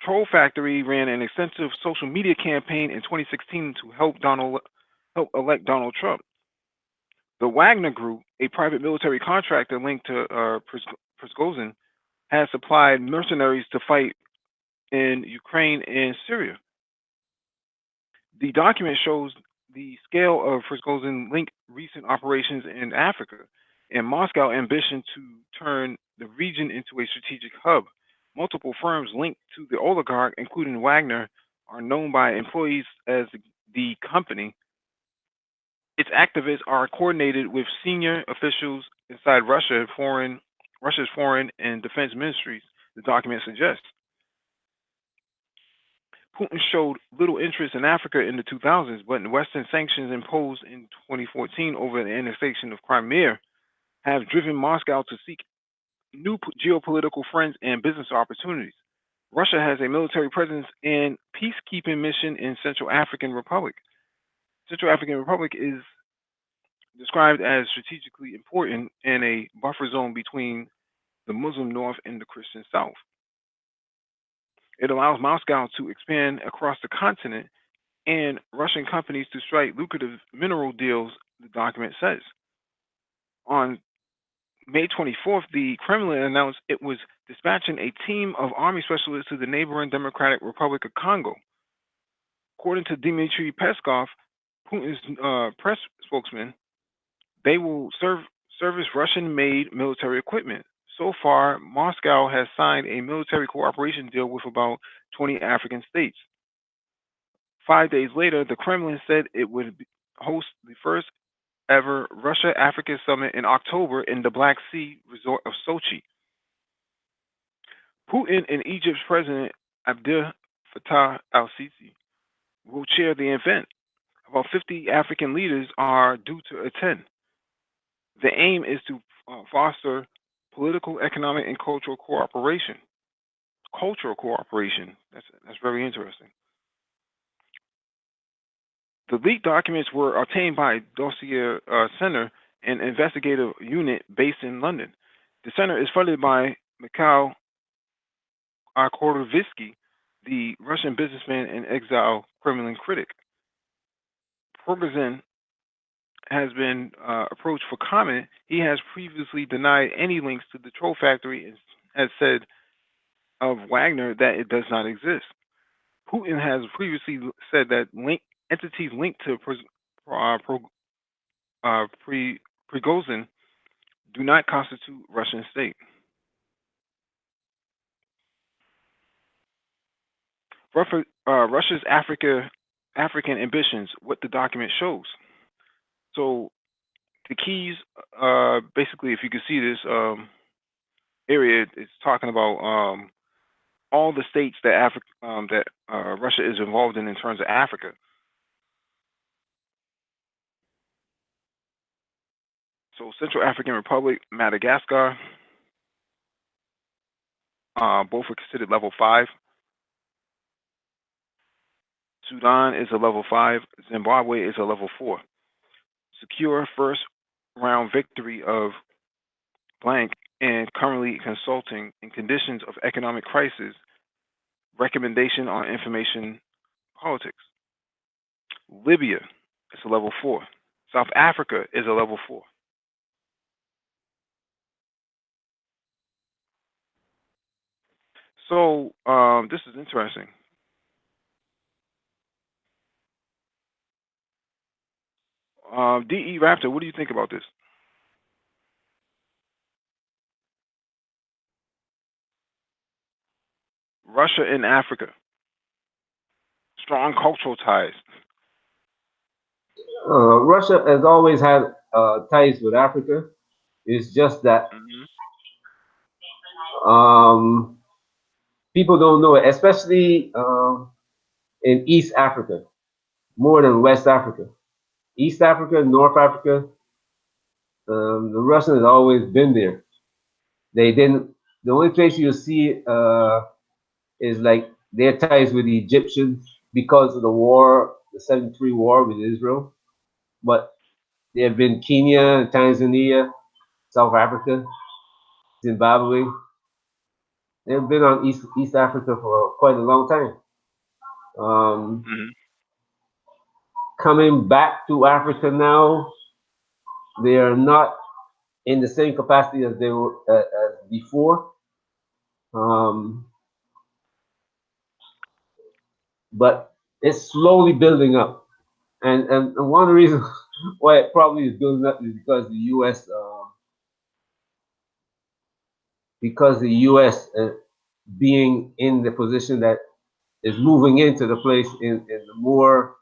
troll factory ran an extensive social media campaign in 2016 to help elect Donald Trump. The Wagner Group, a private military contractor linked to Prigozhin, has supplied mercenaries to fight in Ukraine and Syria. The document shows the scale of Prigozhin-linked recent operations in Africa and Moscow's ambition to turn the region into a strategic hub. Multiple firms linked to the oligarch, including Wagner, are known by employees as the company. Its activists are coordinated with senior officials inside Russia's foreign and defense ministries, the document suggests. Putin showed little interest in Africa in the 2000s, but Western sanctions imposed in 2014 over the annexation of Crimea have driven Moscow to seek new geopolitical friends and business opportunities. Russia has a military presence and peacekeeping mission in Central African Republic. Central African Republic is described as strategically important and a buffer zone between the Muslim North and the Christian South. It allows Moscow to expand across the continent and Russian companies to strike lucrative mineral deals, the document says. On May 24th, the Kremlin announced it was dispatching a team of army specialists to the neighboring Democratic Republic of Congo. According to Dmitry Peskov, Putin's press spokesman, they will service Russian-made military equipment. So far, Moscow has signed a military cooperation deal with about 20 African states. 5 days later, the Kremlin said it would host the first ever Russia-Africa summit in October in the Black Sea resort of Sochi. Putin and Egypt's President Abdel Fattah al-Sisi will chair the event. About 50 African leaders are due to attend. The aim is to foster political, economic, and cultural cooperation. Cultural cooperation. That's very interesting. The leaked documents were obtained by Dossier Center, an investigative unit based in London. The center is funded by Mikhail Khodorkovsky, the Russian businessman and exile Kremlin critic. Prigozhin has been approached for comment. He has previously denied any links to the troll factory and has said of Wagner that it does not exist. Putin has previously said that entities linked to Prigozhin do not constitute Russian state. Russia's African ambitions, what the document shows. So the keys, basically, if you can see this area, it's talking about all the states that Russia is involved in terms of Africa. So Central African Republic, Madagascar, both are considered level 5. Sudan is a level 5. Zimbabwe is a level 4. secure first round victory of blank and currently consulting in conditions of economic crisis. Recommendation on information politics. Libya is a level 4. South Africa is a level 4. So this is interesting. DE Raptor, what do you think about this? Russia and Africa, strong cultural ties. Russia has always had ties with Africa. It's just that Hmm. um, people don't know it, especially in East Africa, more than West Africa. East Africa, North Africa, the Russians have always been there. They didn't. The only place you see is like their ties with the Egyptians because of the war, the '73 war with Israel. But there have been Kenya, Tanzania, South Africa, Zimbabwe. They've been on East Africa for quite a long time. Um, Hmm. Coming back to Africa now, they are not in the same capacity as they were as before. Um, but it's slowly building up. And one of the reasons why it probably is building up is because the U.S. Being in the position that is moving into the place in the more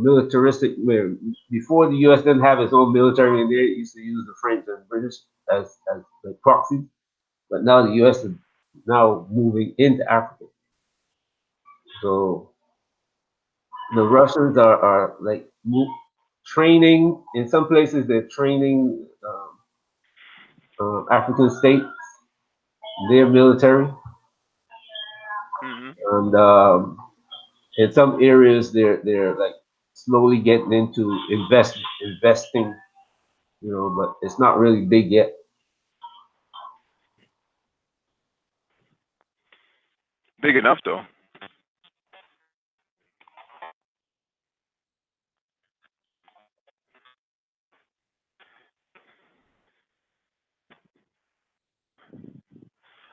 militaristic way. Before the U.S. didn't have its own military in there, it used to use the French and British as the proxy. But now the U.S. is now moving into Africa. So the Russians are like training in some places. They're training African states, their military, Hmm. and in some areas they're like slowly getting into investing, but it's not really big yet. Big enough though.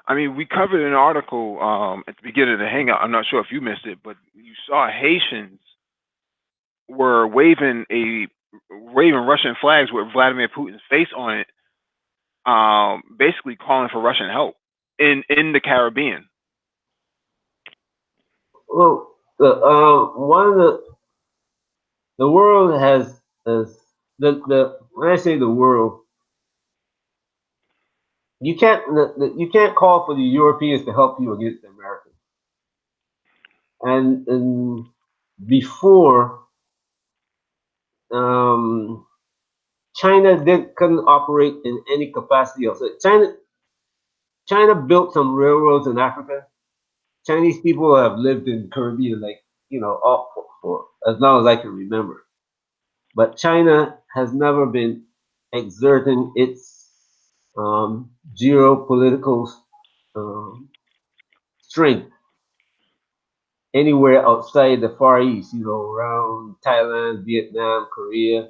I mean, we covered an article at the beginning of the hangout. I'm not sure if you missed it, but you saw Haitians were waving Russian flags with Vladimir Putin's face on it, basically calling for Russian help in the Caribbean. Well, one of the world has the when I say the world, you can't call for the Europeans to help you against the Americans. And before, um, China didn't couldn't operate in any capacity else. So China built some railroads in Africa. Chinese people have lived in Caribbean like all, for as long as I can remember. But China has never been exerting its geopolitical um, strength anywhere outside the Far East, around Thailand, Vietnam, Korea.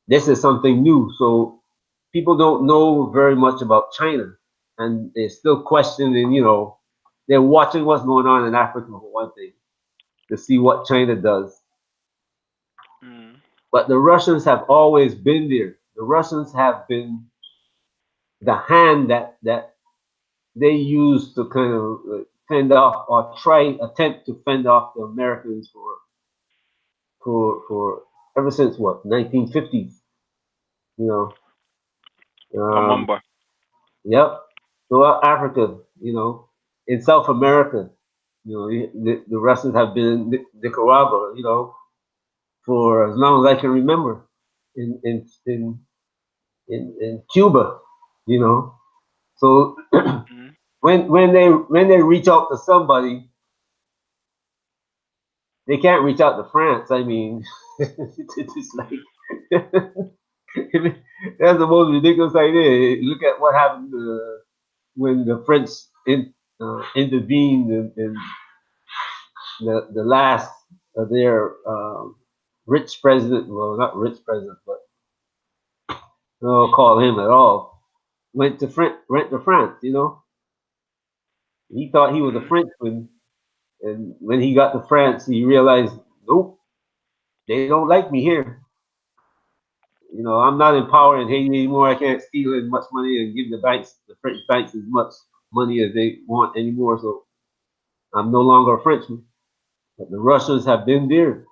This is something new. So people don't know very much about China. And they're still questioning, they're watching what's going on in Africa for one thing, to see what China does. Mm. But the Russians have always been there. The Russians have been the hand that they use to kind of fend off or attempt to fend off the Americans for ever since what 1950s. You um, Lumumba. yep. Throughout Africa, in South America, the Russians have been in Nicaragua, for as long as I can remember. In Cuba, you know. So Mm. when they reach out to somebody, they can't reach out to France. I mean, it's like That's the most ridiculous idea. Look at what happened when the French intervened in the last of their rich president. Well, not rich president, but I don't call him at all. Went to France. He thought he was a Mm-hmm. Frenchman, and when he got to France, he realized, nope, they don't like me here. I'm not in power in Haiti anymore. I can't steal as much money and give the French banks, as much money as they want anymore. So I'm no longer a Frenchman. But the Russians have been there,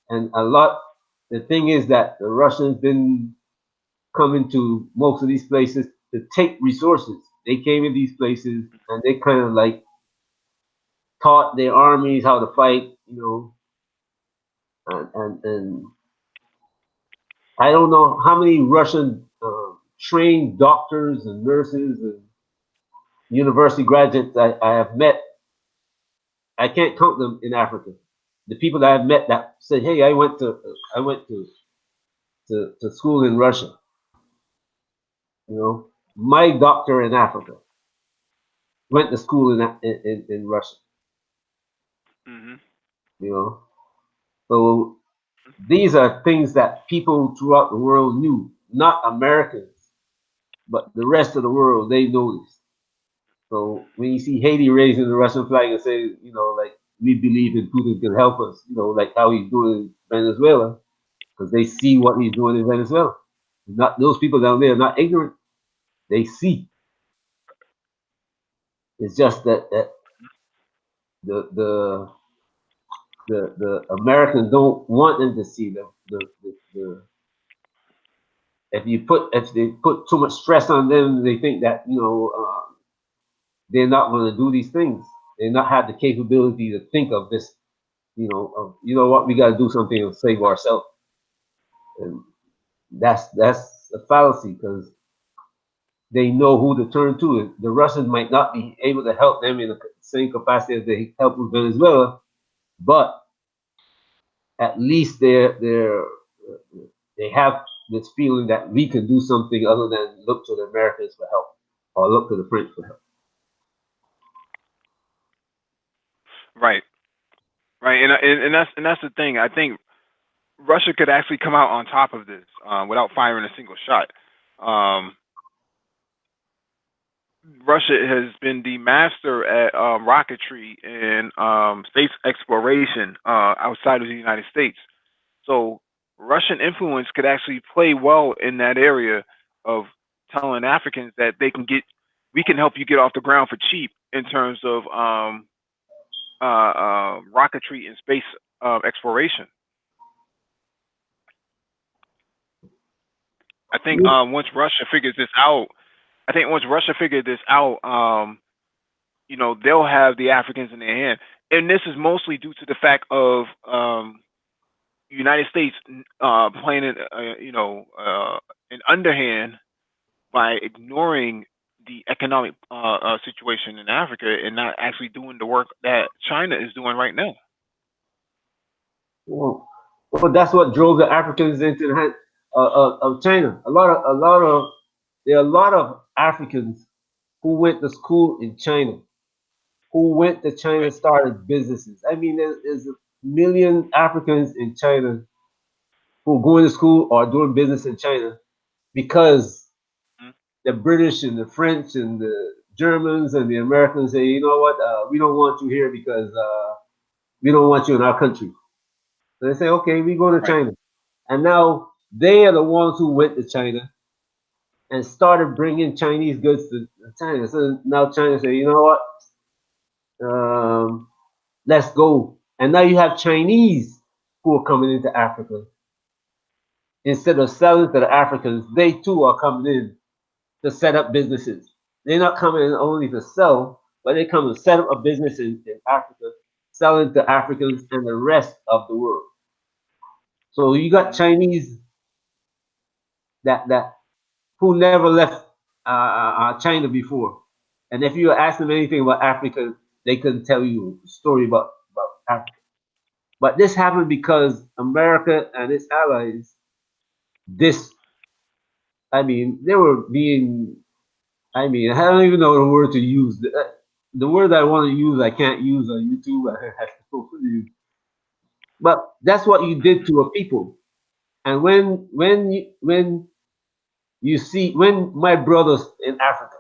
and the thing is that the Russians been coming to most of these places to take resources. They came in these places and they kind of like taught their armies how to fight. And I don't know how many Russian trained doctors and nurses and university graduates I have met. I can't count them in Africa. The people that I've met that said, "Hey, I went to school in Russia." My doctor in Africa went to school in Russia. Mm-hmm. You know, so these are things that people throughout the world knew, not Americans, but the rest of the world. They know this. So when you see Haiti raising the Russian flag and say, like we believe in Putin can help us, like how he's doing in Venezuela, because they see what he's doing in Venezuela. Not those people down there are not ignorant. They see. It's just that the the the Americans don't want them to see the if they put too much stress on them, they think that they're not going to do these things. They not have the capability to think of this. What, we got to do something to save ourselves, and that's a fallacy because they know who to turn to. The Russians might not be able to help them in the same capacity as they help with Venezuela, but at least they have this feeling that we can do something other than look to the Americans for help or look to the French for help. Right. Right. And that's the thing. I think Russia could actually come out on top of this without firing a single shot. Um, Russia has been the master at rocketry and space exploration outside of the United States. So Russian influence could actually play well in that area of telling Africans that we can help you get off the ground for cheap in terms of rocketry and space exploration. I think once Russia figures this out, I think once Russia figured this out, they'll have the Africans in their hand, and this is mostly due to the fact of United States playing an underhand by ignoring the economic situation in Africa and not actually doing the work that China is doing right now. Well, that's what drove the Africans into the hand of China. There are a lot of Africans who went to school in China, who went to China, Right. started businesses. I mean, there's a million Africans in China who go to school or doing business in China because Mhm. the British and the French and the Germans and the Americans say, you know what, we don't want you here because we don't want you in our country. So they say, okay, we go to Right. China. And now they are the ones who went to China and started bringing Chinese goods to China. So now China say, you know what, let's go. And now you have Chinese who are coming into Africa. Instead of selling to the Africans, they too are coming in to set up businesses. They're not coming in only to sell, but they come to set up a business in Africa, selling to Africans and the rest of the world. So you got Mhm. Chinese that who never left China before, and if you ask them anything about Africa, they couldn't tell you a story about Africa. But this happened because America and its allies this. I mean, they were being. I mean, I don't even know the word to use. The word I want to use, I can't use on YouTube. I have to use. But that's what you did Hmm. to a people. And when you see when my brothers in Africa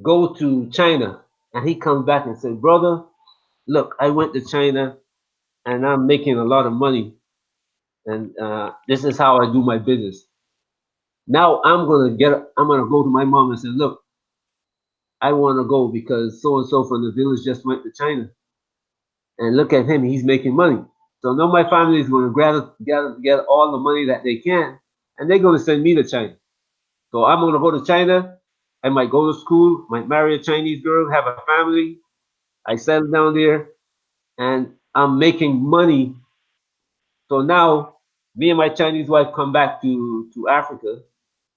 go to China and he comes back and says, "Brother, look, I went to China and I'm making a lot of money, and this is how I do my business. Now I'm gonna go to my mom and say, look, I want to go because so and so from the village just went to China, and look at him, he's making money. So now my family is going to gather together all the money that they can, and they're going to send me to China. So I'm going to go to China. I might go to school, might marry a Chinese girl, have a family. I settle down there, and I'm making money. So now me and my Chinese wife come back to Africa,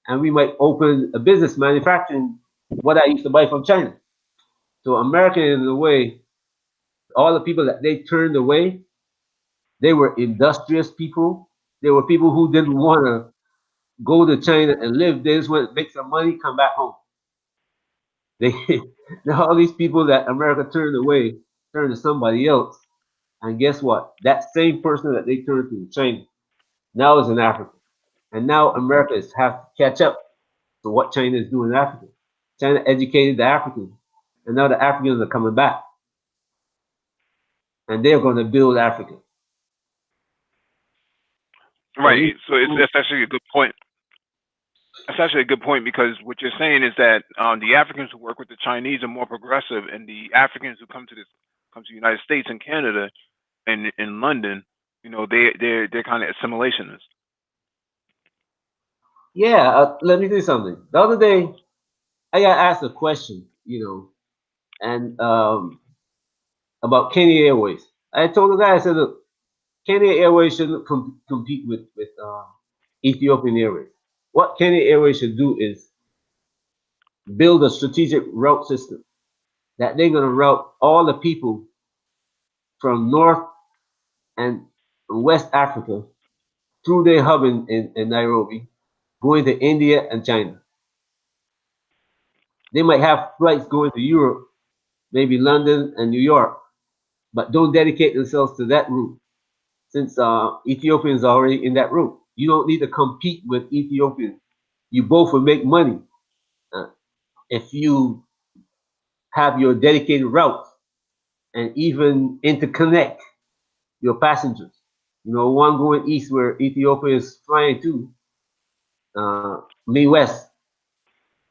and we might open a business manufacturing what I used to buy from China. So America, in a way, all the people that they turned away, they were industrious people. They were people who didn't want to go to China and live. They just want to make some money, come back home. They now all these people that America turned away turned to somebody else. And guess what? That same person that they turned to China now is in Africa. And now America is have to catch up to what China is doing in Africa. China educated the Africans. And now the Africans are coming back. And they're going to build Africa. And Right. So that's actually a good point. That's actually a good point because what you're saying is that the Africans who work with the Chinese are more progressive, and the Africans who come to the United States and Canada and in London, they're kind of assimilationists. yeah, let me tell you something. The other day, I got asked a question, and about Kenya Airways. I told the guy, I said, look, Kenya Airways shouldn't compete with Ethiopian Airways. What Kenya Airways should do is build a strategic route system that they're going to route all the people from North and West Africa through their hub in Nairobi, going to India and China. They might have flights going to Europe, maybe London and New York, but don't dedicate themselves to that route since Ethiopia is already in that route. You don't need to compete with Ethiopians. You both will make money uh, if you have your dedicated routes and even interconnect your passengers. One going east where Ethiopia is flying to, Midwest.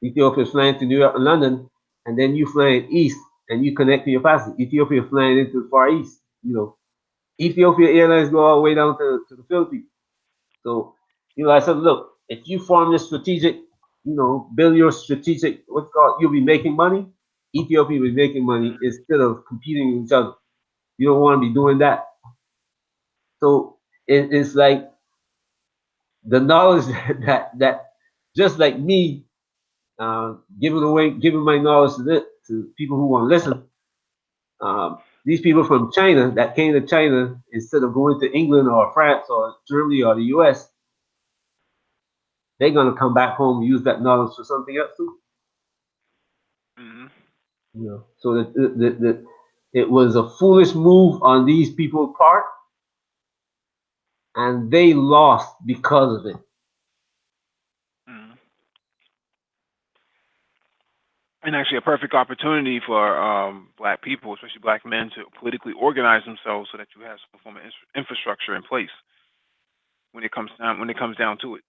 Ethiopia is flying to New York and London, and then you flying east and you connect to your passengers. Ethiopia flying into the Far East. Ethiopia Airlines go all the way down to the Philippines. So, I said, look, if you form this strategic, build your strategic, what's called, you'll be making money. Ethiopia will be making money instead of competing with each other. You don't want to be doing that. So it's like the knowledge that just like me giving my knowledge to people who want to listen. These people from China that came to China instead of going to England or France or Germany or the U.S., they're gonna come back home and use that knowledge for something else too. Hmm. So that it was a foolish move on these people's part, and they lost because of it. Hmm. And actually, a perfect opportunity for black people, especially black men, to politically organize themselves so that you have some form of infrastructure in place when it comes down to it.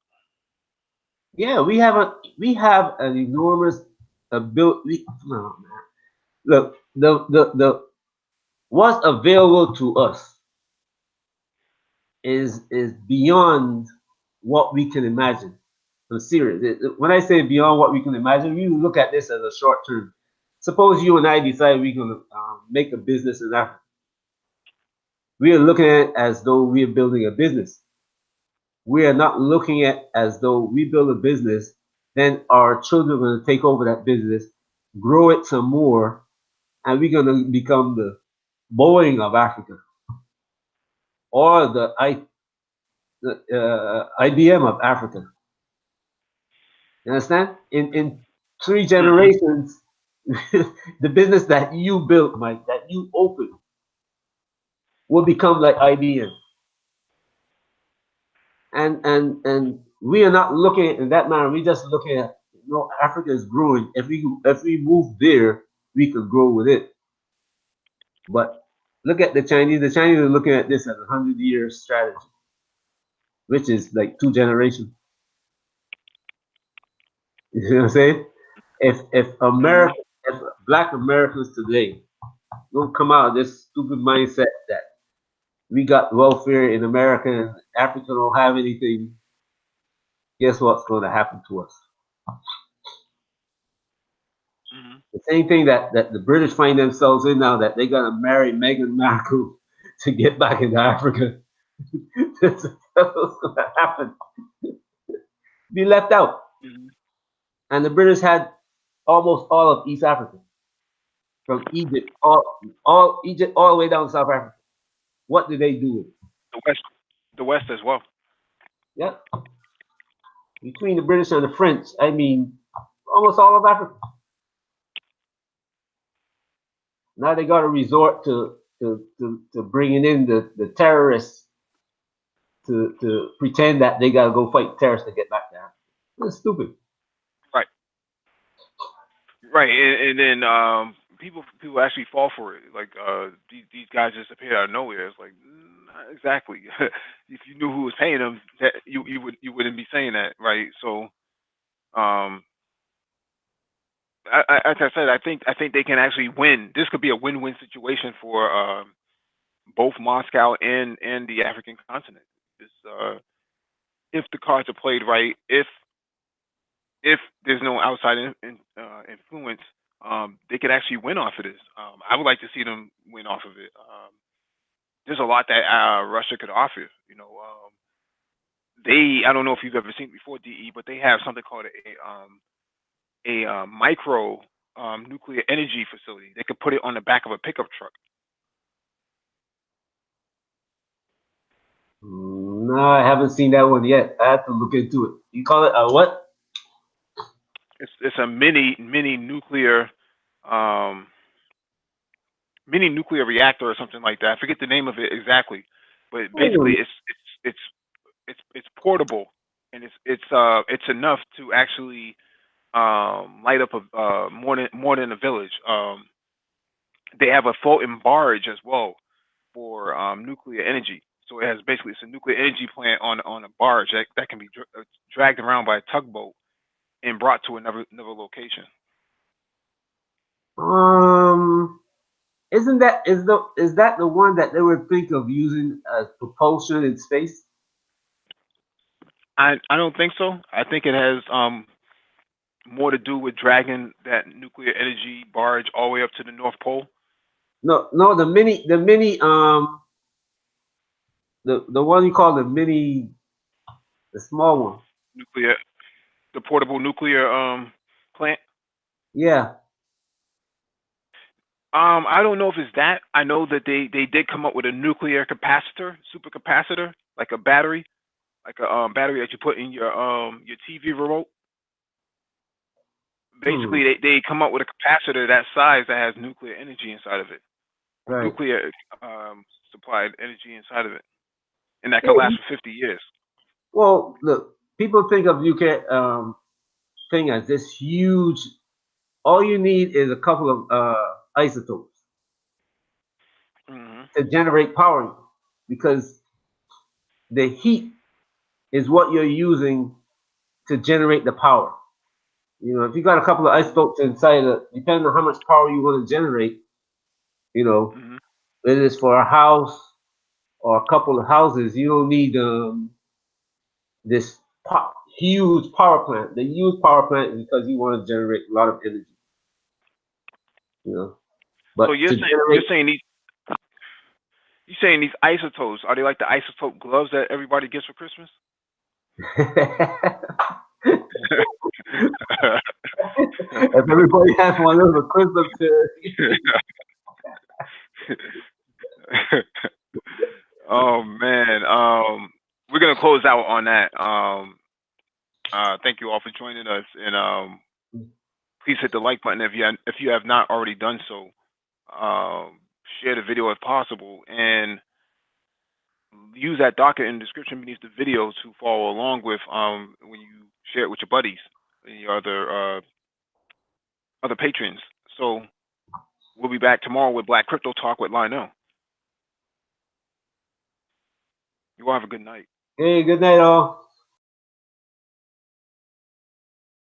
Yeah, we have an enormous ability. No, man. Look, the what's available to us is beyond what we can imagine. I'm serious. When I say beyond what we can imagine, you look at this as a short term. Suppose you and I decide we're going to make a business in Africa. We are looking at it as though we are building a business. We are not looking at as though we build a business, then our children are going to take over that business, grow it some more, and we're going to become the Boeing of Africa or IBM of Africa. You understand? In 3 Hmm. generations, the business that you built, Mike, that you opened, will become like IBM. And we are not looking at it in that manner. We just looking at, Africa is growing. If we move there, we could grow with it. But look at the Chinese. The Chinese are looking at this as a 100-year strategy, which is like 2 generations. You see what I'm saying? If Hmm. America, if Black Americans today don't come out of this stupid mindset that we got welfare in America and Africa don't have anything, guess what's going to happen to us? Hmm. The same thing that the British find themselves in now, that they got to marry Meghan Markle to get back into Africa. That's what's going to happen. Be left out. Hmm. And the British had almost all of East Africa, from Egypt, all Egypt, all the way down to South Africa. What did they do with it? The West, the West as well. Yep. Between the British and the French, I mean, almost all of Africa. Now they got to resort to bringing in the terrorists to pretend that they got to go fight terrorists to get back there. That's stupid. Right. Right. And then people actually fall for it. Like these guys just appear out of nowhere. It's like not exactly. If you knew who was paying them, that you wouldn't be saying that, right? So um, like I said, I think they can actually win. This could be a win-win situation for both Moscow and the African continent. This, if the cards are played right, if there's no outside influence, they could actually win off of this. I would like to see them win off of it. There's a lot that Russia could offer. I don't know if you've ever seen it before, DE, but they have something called a micro nuclear energy facility. They could put it on the back of a pickup truck. No, I haven't seen that one yet. I have to look into it. You call it a what? It's a um, mini nuclear reactor or something like that. I forget the name of it exactly, but basically Hmm. it's portable, and it's enough to actually light up a more than a village. They have a floating barge as well for nuclear energy. So it has basically it's a nuclear energy plant on a barge that can be dragged around by a tugboat and brought to another location. Um, is that the one that they would think of using as propulsion in space? I don't think so. I think it has more to do with dragging that nuclear energy barge all the way up to the North Pole. No, no, the one you call the mini, the small one. Nuclear, the portable nuclear plant. Yeah. I don't know if it's that. I know that they did come up with a nuclear capacitor, supercapacitor, like a battery, like a battery that you put in your TV remote. Hmm. Basically, they come up with a capacitor that size that has nuclear energy inside of it, or Right. nuclear supplied energy inside of it, and that could last Yeah. for 50 years. Well, look, people think of UK thing as this huge. All you need is a couple of isotopes Hmm. to generate power, because the heat is what you're using to generate the power. If you got a couple of isotopes inside it, depending on how much power you want to generate, you know, Hmm. whether it's for a house or a couple of houses, you don't need this huge power plant. The huge power plant is because you want to generate a lot of energy, you know. So But you're to saying you're generate, saying these you saying these isotopes are they like the isotope gloves that everybody gets for Christmas? if everybody has one of those Christmas, Oh man, we're gonna close out on that. Thank you all for joining us, and please hit the like button if you have not already done so. Share the video if possible, and use that docket in the description beneath the video to follow along with when you share it with your buddies and your other patrons. So we'll be back tomorrow with Black Crypto Talk with Lionel. You all have a good night. Hey, good night, all.